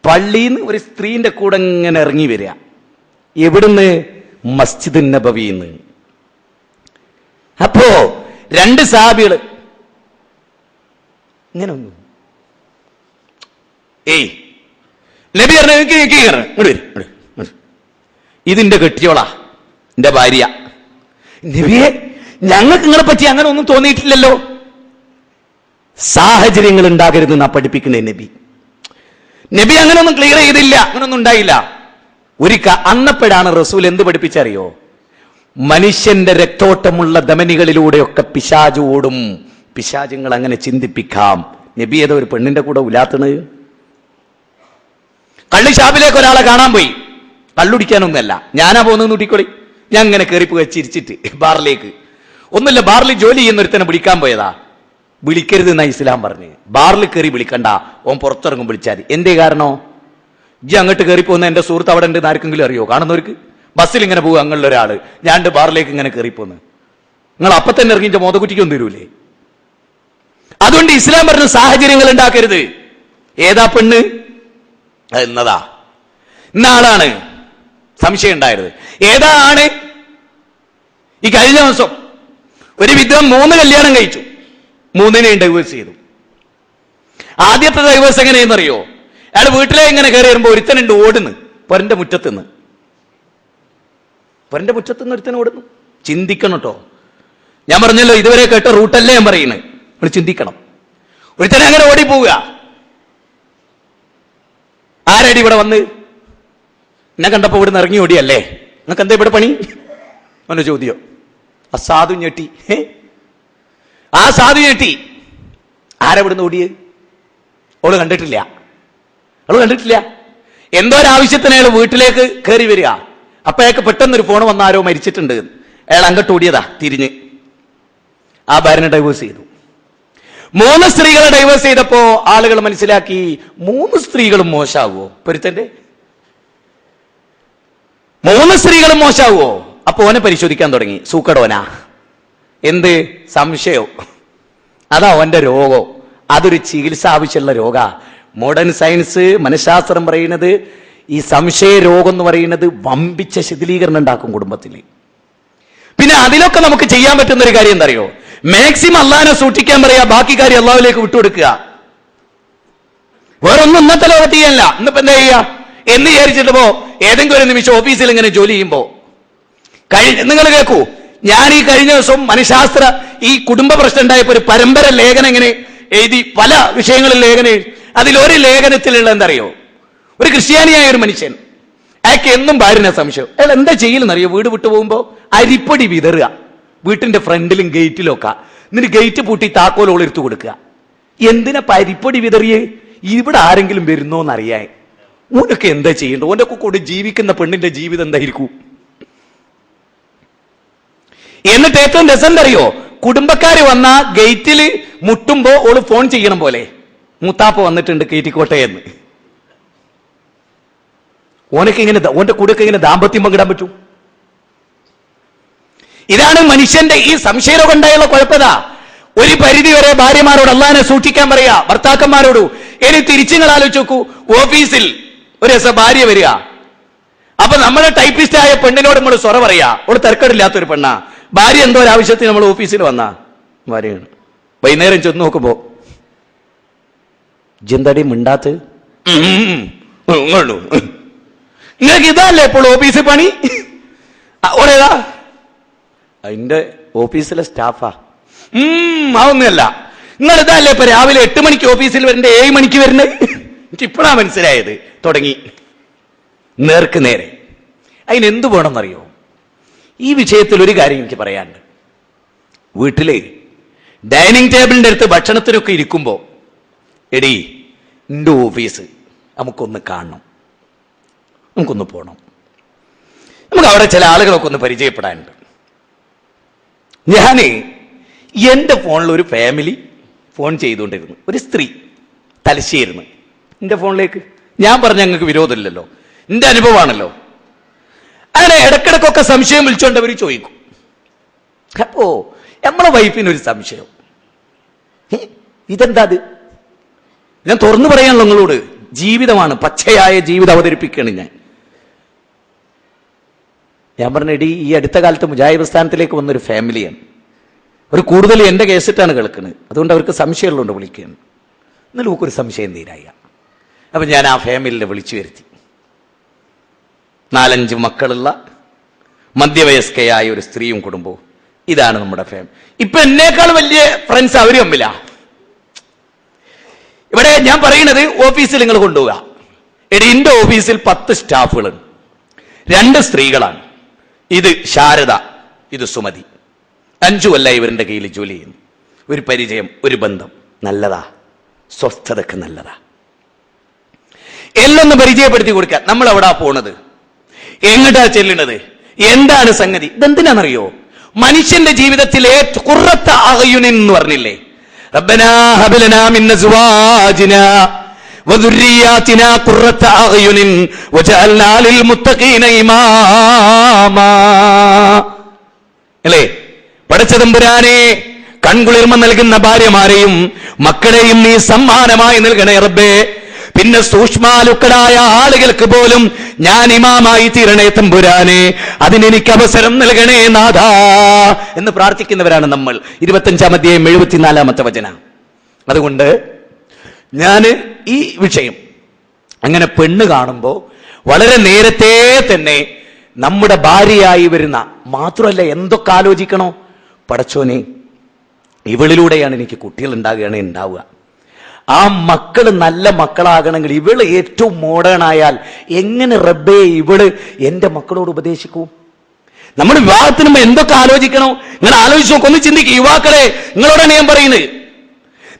Speaker 2: പള്ളിയിൽ നിന്ന് ഒരു സ്ത്രീന്റെ കൂടെ ഇങ്ങനെ ഇറങ്ങി വരിക. എവിടുന്ന്? മസ്ജിദ് നബവിന്ന്. അപ്പോ 2 സഹാബികള് ഇങ്ങനെ ഒന്നു, ഏയ് നബി പറഞ്ഞു, ഇതിന്റെ കെട്ടിയോളാ, എന്റെ ഭാര്യ. നബിയെ, ഞങ്ങൾക്ക് നിങ്ങളെ പറ്റി അങ്ങനെ ഒന്നും തോന്നിയിട്ടില്ലല്ലോ. സാഹചര്യങ്ങൾ ഉണ്ടാകരുതെന്നാ പഠിപ്പിക്കുന്നത് നബി. നബി അങ്ങനെ ഒന്നും ക്ലിയർ ചെയ്തില്ല, അങ്ങനൊന്നും ഉണ്ടായില്ല. അന്നപ്പോഴാണ് റസൂൽ എന്ത് പഠിപ്പിച്ചറിയോ? മനുഷ്യന്റെ രക്തോട്ടമുള്ള ധമനികളിലൂടെയൊക്കെ പിശാച് ഓടും, പിശാചുങ്ങൾ അങ്ങനെ ചിന്തിപ്പിക്കാം. നബി ഏതോ ഒരു പെണ്ണിന്റെ കൂടെ ഉലാത്തണ്. കള്ളിഷാപ്പിലേക്ക് ഒരാളെ കാണാൻ പോയി. കള്ളുടിക്കാനൊന്നുമല്ല, ഞാനാ പോകുന്നത് നൂട്ടിക്കൊളി. ഞാൻ ഇങ്ങനെ കയറിപ്പോയി ചിരിച്ചിട്ട് ബാറിലേക്ക്. ഒന്നുമില്ല, ബാറിൽ ജോലി ചെയ്യുന്ന ഒരുത്തനെ വിളിക്കാൻ പോയതാ. വിളിക്കരുത് എന്നാ ഇസ്ലാം പറഞ്ഞ്. ബാറിൽ കയറി വിളിക്കണ്ട, ഓൻ പുറത്തിറങ്ങും വിളിച്ചാൽ. എന്തേ കാരണോ? ഇജ്ജ് അങ്ങോട്ട് കയറി പോകുന്ന എന്റെ സുഹൃത്ത് അവിടെ ഉണ്ട് ആർക്കെങ്കിലും അറിയോ? കാണുന്നവർക്ക് ബസ്സിൽ ഇങ്ങനെ പോകുക, അങ്ങനെയുള്ള ഒരാള് ഞാൻ ബാറിലേക്ക് ഇങ്ങനെ കയറിപ്പോന്ന്, നിങ്ങൾ അപ്പൊ തന്നെ ഇറങ്ങിച്ച മോതക്കുറ്റിക്കൊന്നും തരൂലേ? അതുകൊണ്ട് ഇസ്ലാം പറഞ്ഞ സാഹചര്യങ്ങൾ ഉണ്ടാക്കരുത്. ഏതാ പെണ്ണ്? എന്നതാ ഇന്ന ആളാണ് സംശയം ഉണ്ടായത്. ഏതാ ആണ്? ഈ കഴിഞ്ഞ ദിവസം ഒരു വിദ്വാൻ 3 കല്യാണം കഴിച്ചു, 3നെയും ഡൈവേഴ്സ് ചെയ്തു. ആദ്യത്തെ ഡൈവേഴ്സ് എങ്ങനെയെന്നറിയോ? അയാൾ വീട്ടിലെ ഇങ്ങനെ കയറി വരുമ്പോ ഒരുത്തനുണ്ട് ഓടുന്നു, പൊരന്റെ മുറ്റത്തുനിന്ന് ഒരുത്തൻ ഓടുന്നു. ചിന്തിക്കണം കേട്ടോ, ഞാൻ പറഞ്ഞല്ലോ ഇതുവരെ കേട്ട റൂട്ടല്ലേ ഞാൻ പറയുന്നത്. നമ്മൾ ചിന്തിക്കണം. ഒരുത്തനെ അങ്ങനെ ഓടിപ്പോവുക. ആരടി ഇവിടെ വന്ന് എന്നെ കണ്ടപ്പോ ഇവിടെ നിന്ന് ഇറങ്ങി ഓടിയല്ലേ, നിങ്ങൾക്ക് എന്താ ഇവിടെ പണി? അവന്റെ ചോദ്യം. ആ സാധു ഞെട്ടി. ആ സാധു ഞെട്ടി. ആരെവിടുന്ന് ഓടിയത്? അവള് കണ്ടിട്ടില്ല. എന്തോ ഒരാവശ്യത്തിന് അയാൾ വീട്ടിലേക്ക് കയറി വരിക. അപ്പൊ അയാൾക്ക് പെട്ടെന്നൊരു ഫോൺ വന്ന ആരോ മരിച്ചിട്ടുണ്ട്. അയാൾ അങ്ങോട്ട് ഓടിയതാ തിരിഞ്ഞ്. ആ ഭാര്യനെ ഡൈവേഴ്സ് ചെയ്തു. 3 സ്ത്രീകളെ ഡൈവേഴ്സ് ചെയ്തപ്പോ ആളുകൾ മനസ്സിലാക്കി 3 സ്ത്രീകളും മോശാവോ? പൊരുത്തന്റെ 3 സ്ത്രീകളും മോശാവോ? അപ്പൊ ഓനെ പരിശോധിക്കാൻ തുടങ്ങി. സൂക്കടോനാ? എന്ത് സംശയോ? അതാ ഓന്റെ രോഗോ? അതൊരു ചികിത്സ ആവശ്യമുള്ള രോഗ. മോഡേൺ സയൻസ് മനഃശാസ്ത്രം പറയുന്നത് ഈ സംശയ രോഗം എന്ന് പറയുന്നത് വമ്പിച്ച ശിഥിലീകരണം ഉണ്ടാക്കും കുടുംബത്തിൽ. പിന്നെ അതിലൊക്കെ നമുക്ക് ചെയ്യാൻ പറ്റുന്ന ഒരു കാര്യം എന്താ അറിയോ? മാക്സിമം അള്ളാഹിനെ സൂക്ഷിക്കാൻ പറയാ, ബാക്കി കാര്യം അള്ളാഹുവിലേക്ക് വിട്ടുകൊടുക്കുക. വേറൊന്നും ഇന്നത്തെ ലോകത്ത് ചെയ്യല്ല. ഇന്നിപ്പോ എന്താ ചെയ്യുക എന്ന് വിചാരിച്ചിട്ടോ ഏതെങ്കിലും ഒരു നിമിഷം ഓഫീസിൽ ഇങ്ങനെ ജോലി ചെയ്യുമ്പോ നിങ്ങൾ കേൾക്കൂ, ഞാൻ ഈ കഴിഞ്ഞ ദിവസം മനഃശാസ്ത്ര ഈ കുടുംബ പ്രശ്നം ഉണ്ടായപ്പോ ഒരു പരമ്പര ലേഖനം ഇങ്ങനെ എഴുതി, പല വിഷയങ്ങളിൽ ലേഖനം. അതിലൊരു ലേഖനത്തിലുള്ള എന്തറിയോ? ഒരു ക്രിസ്ത്യാനിയായ ഒരു മനുഷ്യൻ, അയാൾക്ക് എന്നും ഭാര്യനെ സംശയം. അയാൾ എന്താ ചെയ്യലെന്നറിയോ? വീട് വിട്ടു പോകുമ്പോ അരിപ്പൊടി വിതറുക വീട്ടിന്റെ ഫ്രണ്ടിലും ഗേറ്റിലും ഒക്കെ. എന്നിട്ട് ഗേറ്റ് പൂട്ടി താക്കോലോൾ എടുത്തു കൊടുക്കുക. എന്തിനാ പരിപ്പൊടി വിതറിയേ? ഇവിടെ ആരെങ്കിലും വരുന്നോന്നറിയാൻ. ഓനൊക്കെ എന്താ ചെയ്യണ്ടോ? ഓനൊക്കെ കൂടെ ജീവിക്കുന്ന പെണ്ണിന്റെ ജീവിതം എന്തായിരിക്കും? എന്നിട്ട് ഏറ്റവും രസം അറിയോ, കുടുംബക്കാര് വന്ന ഗേറ്റിൽ മുട്ടുമ്പോ ഓള് ഫോൺ ചെയ്യണം പോലെ, മുത്താപ്പ വന്നിട്ടുണ്ട് കയറ്റിക്കോട്ടെ എന്ന്. ഓനൊക്കെ ഇങ്ങനെ ഓന്റെ കൂടെയൊക്കെ ഇങ്ങനെ ദാമ്പത്യം പങ്കിടാൻ പറ്റൂ? ഇതാണ് മനുഷ്യന്റെ ഈ സംശയം ഉണ്ടായുള്ള കുഴപ്പതാ. ഒരു പരിധി വരെ ഭാര്യമാരോട് അള്ളാഹിനെ സൂക്ഷിക്കാൻ പറയാ, ഭർത്താക്കന്മാരോട്. ഇനി തിരിച്ചു നിങ്ങൾ ആലോചിച്ച് നോക്കൂ, ഓഫീസിൽ ഒരു ദിവസം ഭാര്യ വരിക, അപ്പൊ നമ്മുടെ ടൈപ്പിസ്റ്റ് ആയ പെണ്ണിനോട് നമ്മൾ സ്വറ പറയാ, അവള് തിരക്കടില്ലാത്തൊരു പെണ്ണാ. ഭാര്യ എന്തോ ഒരു ആവശ്യത്തിന് നമ്മൾ ഓഫീസിൽ വന്നാ ഭാര്യയാണ്. വൈകുന്നേരം ചെന്ന് നോക്കുമ്പോ ജെന്താടി മിണ്ടാത്ത്, നിങ്ങൾക്ക് ഇതല്ലേ ഇപ്പോൾ ഓഫീസിൽ പണി? ഓടേതാ? അതിന്റെ ഓഫീസിലെ സ്റ്റാഫാ. അതൊന്നുമല്ല, നിങ്ങൾ ഇതല്ലേ ഇപ്പൊ രാവിലെ 8 മണിക്ക് ഓഫീസിൽ വരണ്ടേ 7 മണിക്ക് വരുന്നത്? എനിക്ക് ഇപ്പോഴാ മനസ്സിലായത്. തുടങ്ങി നേർക്ക് നേരെ. അതിനെന്ത് വേണമെന്നറിയോ? ഈ വിഷയത്തിൽ ഒരു കാര്യം എനിക്ക് പറയാനുണ്ട്. വീട്ടില് ഡൈനിങ് ടേബിളിന്റെ അടുത്ത് ഭക്ഷണത്തിനൊക്കെ ഇരിക്കുമ്പോ, എടീ എന്റെ ഓഫീസ് നമുക്കൊന്ന് കാണണം, നമുക്കൊന്ന് പോകണം, നമുക്ക് അവിടെ ചില ആളുകളൊക്കെ ഒന്ന് പരിചയപ്പെടാനുണ്ട്. ഞാന് എന്റെ ഫോണിൽ ഒരു ഫാമിലി ഫോൺ ചെയ്തുകൊണ്ടിരുന്നു. ഒരു സ്ത്രീ തലശ്ശേരിന്ന് എന്റെ ഫോണിലേക്ക്. ഞാൻ പറഞ്ഞ ഞങ്ങൾക്ക് വിരോധമില്ലല്ലോ, എന്റെ അനുഭവമാണല്ലോ. അങ്ങനെ ഇടക്കിടക്കൊക്കെ സംശയം വിളിച്ചോണ്ടവർ ചോദിക്കും. അപ്പോ നമ്മളെ വൈഫിനൊരു സംശയം, ഇതെന്താ അത്? ഞാൻ തുറന്നു പറയാനുള്ള നിങ്ങളോട്, ജീവിതമാണ്, പച്ചയായ ജീവിതം അവതരിപ്പിക്കുകയാണ് ഞാൻ പറഞ്ഞെടി, ഈ അടുത്ത കാലത്ത് മുജാഹിദ് പ്രസ്ഥാനത്തിലേക്ക് വന്നൊരു ഫാമിലിയാണ്. ഒരു കൂടുതൽ എന്റെ കേസിട്ടാണ് കേൾക്കുന്നത്, അതുകൊണ്ട് അവർക്ക് സംശയമുള്ളതുകൊണ്ട് വിളിക്കുകയാണ്. എന്നാലും നമുക്കൊരു സംശയം തീരായ. അപ്പൊ ഞാൻ ആ ഫാമിലിനെ വിളിച്ചു വരുത്തി. 4-5 മക്കളുള്ള മധ്യവയസ്കയായ ഒരു സ്ത്രീയും കുടുംബവും. ഇതാണ് നമ്മുടെ ഫാമിലി. ഇപ്പൊ എന്നേക്കാൾ വലിയ ഫ്രണ്ട്സ് അവര് തമ്മിലാ. ഇവിടെ ഞാൻ പറയുന്നത്, ഓഫീസിൽ നിങ്ങൾ കൊണ്ടുപോവുക. എന്റെ ഓഫീസിൽ 10 സ്റ്റാഫുകളുണ്ട്, 2 സ്ത്രീകളാണ്. ഇത് ശാരദ, ഇത് സുമതി. 5 കൊല്ലം ഇവരുടെ കയ്യിൽ ജോലി ചെയ്യുന്നു. ഒരു പരിചയം, ഒരു ബന്ധം, നല്ലതാ, സ്വസ്ഥതക്ക് നല്ലതാ. എല്ലൊന്ന് പരിചയപ്പെടുത്തി കൊടുക്കുക. നമ്മൾ എവിടാ പോണത്, എങ്ങോട്ടാ ചെല്ലുന്നത്, എന്താണ് സംഗതി, ഇതെന്തിനാണെന്നറിയോ? മനുഷ്യന്റെ ജീവിതത്തിലെ ഖുർറത്ത അഅ്യുനിൻ എന്ന് പറഞ്ഞില്ലേ, റബ്ബനാ ഹബ് ലനാ മിൻ അസ്വാജിനാ വദുർരിയാതിനാ ഖുർറത്ത അഅ്യുനിൻ വജഅൽനാ ലിൽ മുത്തഖീന ഇമാമാ. അല്ലേ? പടച്ച തമ്പുരാനെ, കൺകുളിർമ നൽകുന്ന ഭാര്യമാരെയും മക്കളെയും നീ സമ്മാനമായി നൽകണേ റബ്ബേ. പിന്നെ സൂക്ഷ്മാലുക്കളായ ആളുകൾക്ക് പോലും ഞാൻ ഇമാമായി തീരണേ തമ്പുരാനെ, അതിനെനിക്ക് അവസരം നൽകണേ നാഥാ എന്ന് പ്രാർത്ഥിക്കുന്നവരാണ് നമ്മൾ. 25-ാം അധ്യായം 74-ാമത്തെ വചനം. അതുകൊണ്ട് ഞാൻ ഈ വിഷയം അങ്ങനെ പെണ്ണ് കാണുമ്പോ വളരെ നേരത്തെ തന്നെ നമ്മുടെ ഭാര്യയായി വരുന്ന, മാത്രമല്ല എന്തൊക്കെ ആലോചിക്കണോ, പടച്ചോനെ ഇവളിലൂടെയാണ് എനിക്ക് കുട്ടികൾ ഉണ്ടാവുക. ആ മക്കള് നല്ല മക്കളാകണമെങ്കിൽ ഇവള് ഏറ്റവും മോഡേൺ ആയാൽ എങ്ങനെ റബ്ബേ ഇവള് എന്റെ മക്കളോട് ഉപദേശിക്കൂ? നമ്മൾ വിവാഹത്തിന് മുമ്പ് എന്തൊക്കെ ആലോചിക്കണോ? നിങ്ങൾ ആലോചിച്ച് നോക്കൊന്ന് ചിന്തിക്കുക. യുവാക്കളെ, നിങ്ങളോടാണ് ഞാൻ പറയുന്നത്,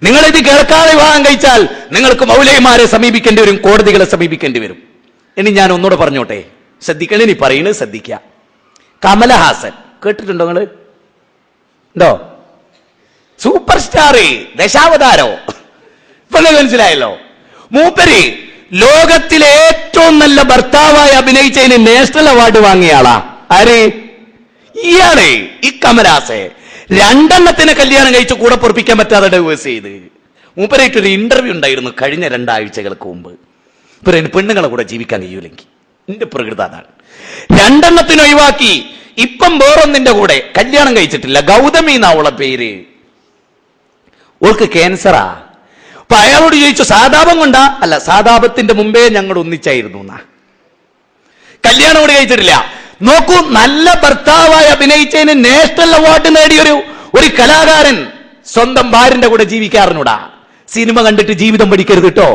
Speaker 2: നിങ്ങളിത് കേൾക്കാതെ വിവാഹം കഴിച്ചാൽ നിങ്ങൾക്ക് മൗലവിമാരെ സമീപിക്കേണ്ടി വരും, കോടതികളെ സമീപിക്കേണ്ടി വരും. ഇനി ഞാൻ ഒന്നുകൂടെ പറഞ്ഞോട്ടെ, ശ്രദ്ധിക്കണേ, നീ പറയുന്നത് ശ്രദ്ധിക്കുക. കമലഹാസൻ കേട്ടിട്ടുണ്ടോ നിങ്ങൾ? ഉണ്ടോ? സൂപ്പർ സ്റ്റാർ, ദശാവതാരോ, ഇപ്പൊ മനസ്സിലായല്ലോ. മൂപ്പര് ലോകത്തിലെ ഏറ്റവും നല്ല ഭർത്താവായി അഭിനയിച്ചതിന് നാഷണൽ അവാർഡ് വാങ്ങിയ ആളാ. ആര്? ഇയാളെ, ഈ കമലഹാസൻ. 2 കല്യാണം കഴിച്ച് കൂടെ പൊറപ്പിക്കാൻ പറ്റാതെ ഡൈവേഴ്സ് ചെയ്ത്. മൂപ്പരായിട്ടൊരു ഇന്റർവ്യൂ ഉണ്ടായിരുന്നു കഴിഞ്ഞ 2 ആഴ്ചകൾക്ക് മുമ്പ്. പെണ്ണുങ്ങളെ കൂടെ ജീവിക്കാൻ കഴിയൂലെങ്കിൽ, എന്റെ പ്രകൃതി അതാണ്. 2 ഒഴിവാക്കി. ഇപ്പം വേറൊന്നിന്റെ കൂടെ കല്യാണം കഴിച്ചിട്ടില്ല. ഗൗതമി എന്നാവുള്ള പേര്. ഓൾക്ക് ക്യാൻസറാ. അപ്പൊ അയാളോട് ചോദിച്ചു, സാതാപം കൊണ്ടാ? അല്ല, സാതാപത്തിന്റെ മുമ്പേ ഞങ്ങൾ ഒന്നിച്ചായിരുന്നു എന്നാ. കല്യാണം കൂടി കഴിച്ചിട്ടില്ല. നോക്കൂ, നല്ല ഭർത്താവായി അഭിനയിച്ചതിന് നാഷണൽ അവാർഡ് നേടിയൊരു കലാകാരൻ സ്വന്തം ഭാര്യന്റെ കൂടെ ജീവിക്കാറിനൂടാ. സിനിമ കണ്ടിട്ട് ജീവിതം പഠിക്കരുത് കേട്ടോ.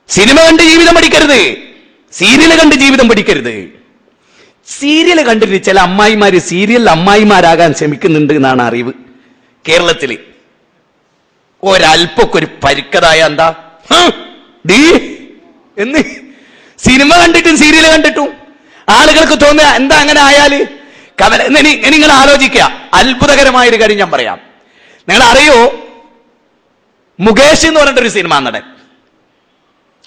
Speaker 2: സിനിമ കണ്ട് ജീവിതം പഠിക്കരുത്, സീരിയൽ കണ്ട് ജീവിതം പഠിക്കരുത്. സീരിയൽ കണ്ടിട്ട് ചില അമ്മായിമാര് സീരിയലിൽ അമ്മായിമാരാകാൻ ശ്രമിക്കുന്നുണ്ട് എന്നാണ് അറിവ് കേരളത്തില്. ഒരൽപ്പൊക്കെ ഒരു പരിക്കതായ എന്താ ഡീ എന്ന് സിനിമ കണ്ടിട്ടും സീരിയൽ കണ്ടിട്ടും ആളുകൾക്ക് തോന്നുക എന്താ അങ്ങനെ ആയാല് നിങ്ങൾ ആലോചിക്കുക. അത്ഭുതകരമായൊരു കാര്യം ഞാൻ പറയാം. നിങ്ങൾ അറിയോ, മുകേഷ് എന്ന് പറഞ്ഞിട്ടൊരു സിനിമ നടൻ,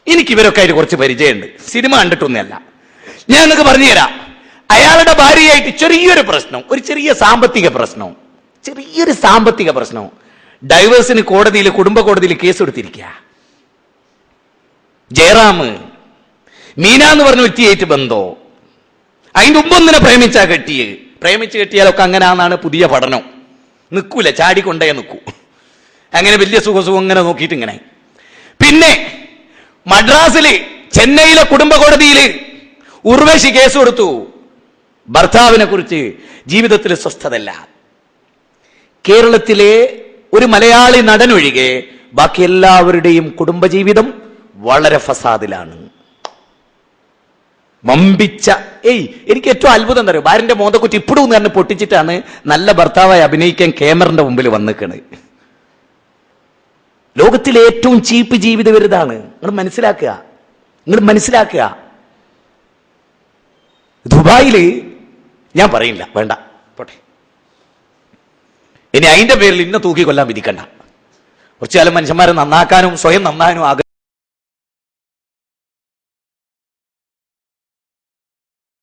Speaker 2: എനിക്ക് ഇവരൊക്കെ ആയിട്ട് കുറച്ച് പരിചയമുണ്ട്, സിനിമ കണ്ടിട്ടൊന്നുമല്ല. ഞാൻ നിങ്ങൾക്ക് പറഞ്ഞു തരാം. അയാളുടെ ഭാര്യയായിട്ട് ചെറിയൊരു പ്രശ്നം, ഒരു ചെറിയ സാമ്പത്തിക പ്രശ്നം, ഡൈവേഴ്സിന് കോടതിയിൽ, കുടുംബ കോടതിയിൽ കേസ് കൊടുത്തിരിക്കുക. ജയറാം മീന എന്ന് പറഞ്ഞ വ്യക്തിയായിട്ട് ബന്ധോ, അതിന്റെ മുമ്പൊന്നിനെ പ്രേമിച്ച് കെട്ടിയാലൊക്കെ അങ്ങനെയാണെന്നാണ് പുതിയ പഠനം. നിൽക്കൂല, ചാടിക്കൊണ്ടേ നിൽക്കൂ. അങ്ങനെ വലിയ സുഖസുഖം ഇങ്ങനെ നോക്കിയിട്ട് ഇങ്ങനെ. പിന്നെ മദ്രാസില്, ചെന്നൈയിലെ കുടുംബ കോടതിയിൽ ഉർവശി കേസ് കൊടുത്തു, ഭർത്താവിനെ കുറിച്ച് ജീവിതത്തിൽ സ്വസ്ഥതല്ല. കേരളത്തിലെ ഒരു മലയാളി നടനൊഴികെ ബാക്കി എല്ലാവരുടെയും കുടുംബജീവിതം വളരെ ഫസാദിലാണ്. വമ്പിച്ച എനിക്ക് ഏറ്റവും അത്ഭുതം എന്താ പറയുക, ഭാര്യന്റെ മോന്തക്കുറ്റി ഇപ്പോഴും തന്നെ പൊട്ടിച്ചിട്ടാണ് നല്ല ഭർത്താവായി അഭിനയിക്കാൻ ക്യാമറന്റെ മുമ്പിൽ വന്നിക്കണ്. ലോകത്തിലെ ഏറ്റവും ചീപ്പ് ജീവിതം ഇവരിതാണ്. നിങ്ങൾ മനസ്സിലാക്കുക. ദുബായില് ഞാൻ പറയില്ല, വേണ്ട പോട്ടെ. ഇനി അതിന്റെ പേരിൽ ഇന്നെ തൂക്കി കൊല്ലാൻ വിധിക്കണ്ട. കുറച്ചു കാലം മനുഷ്യന്മാരെ നന്നാക്കാനും സ്വയം നന്നാകാനും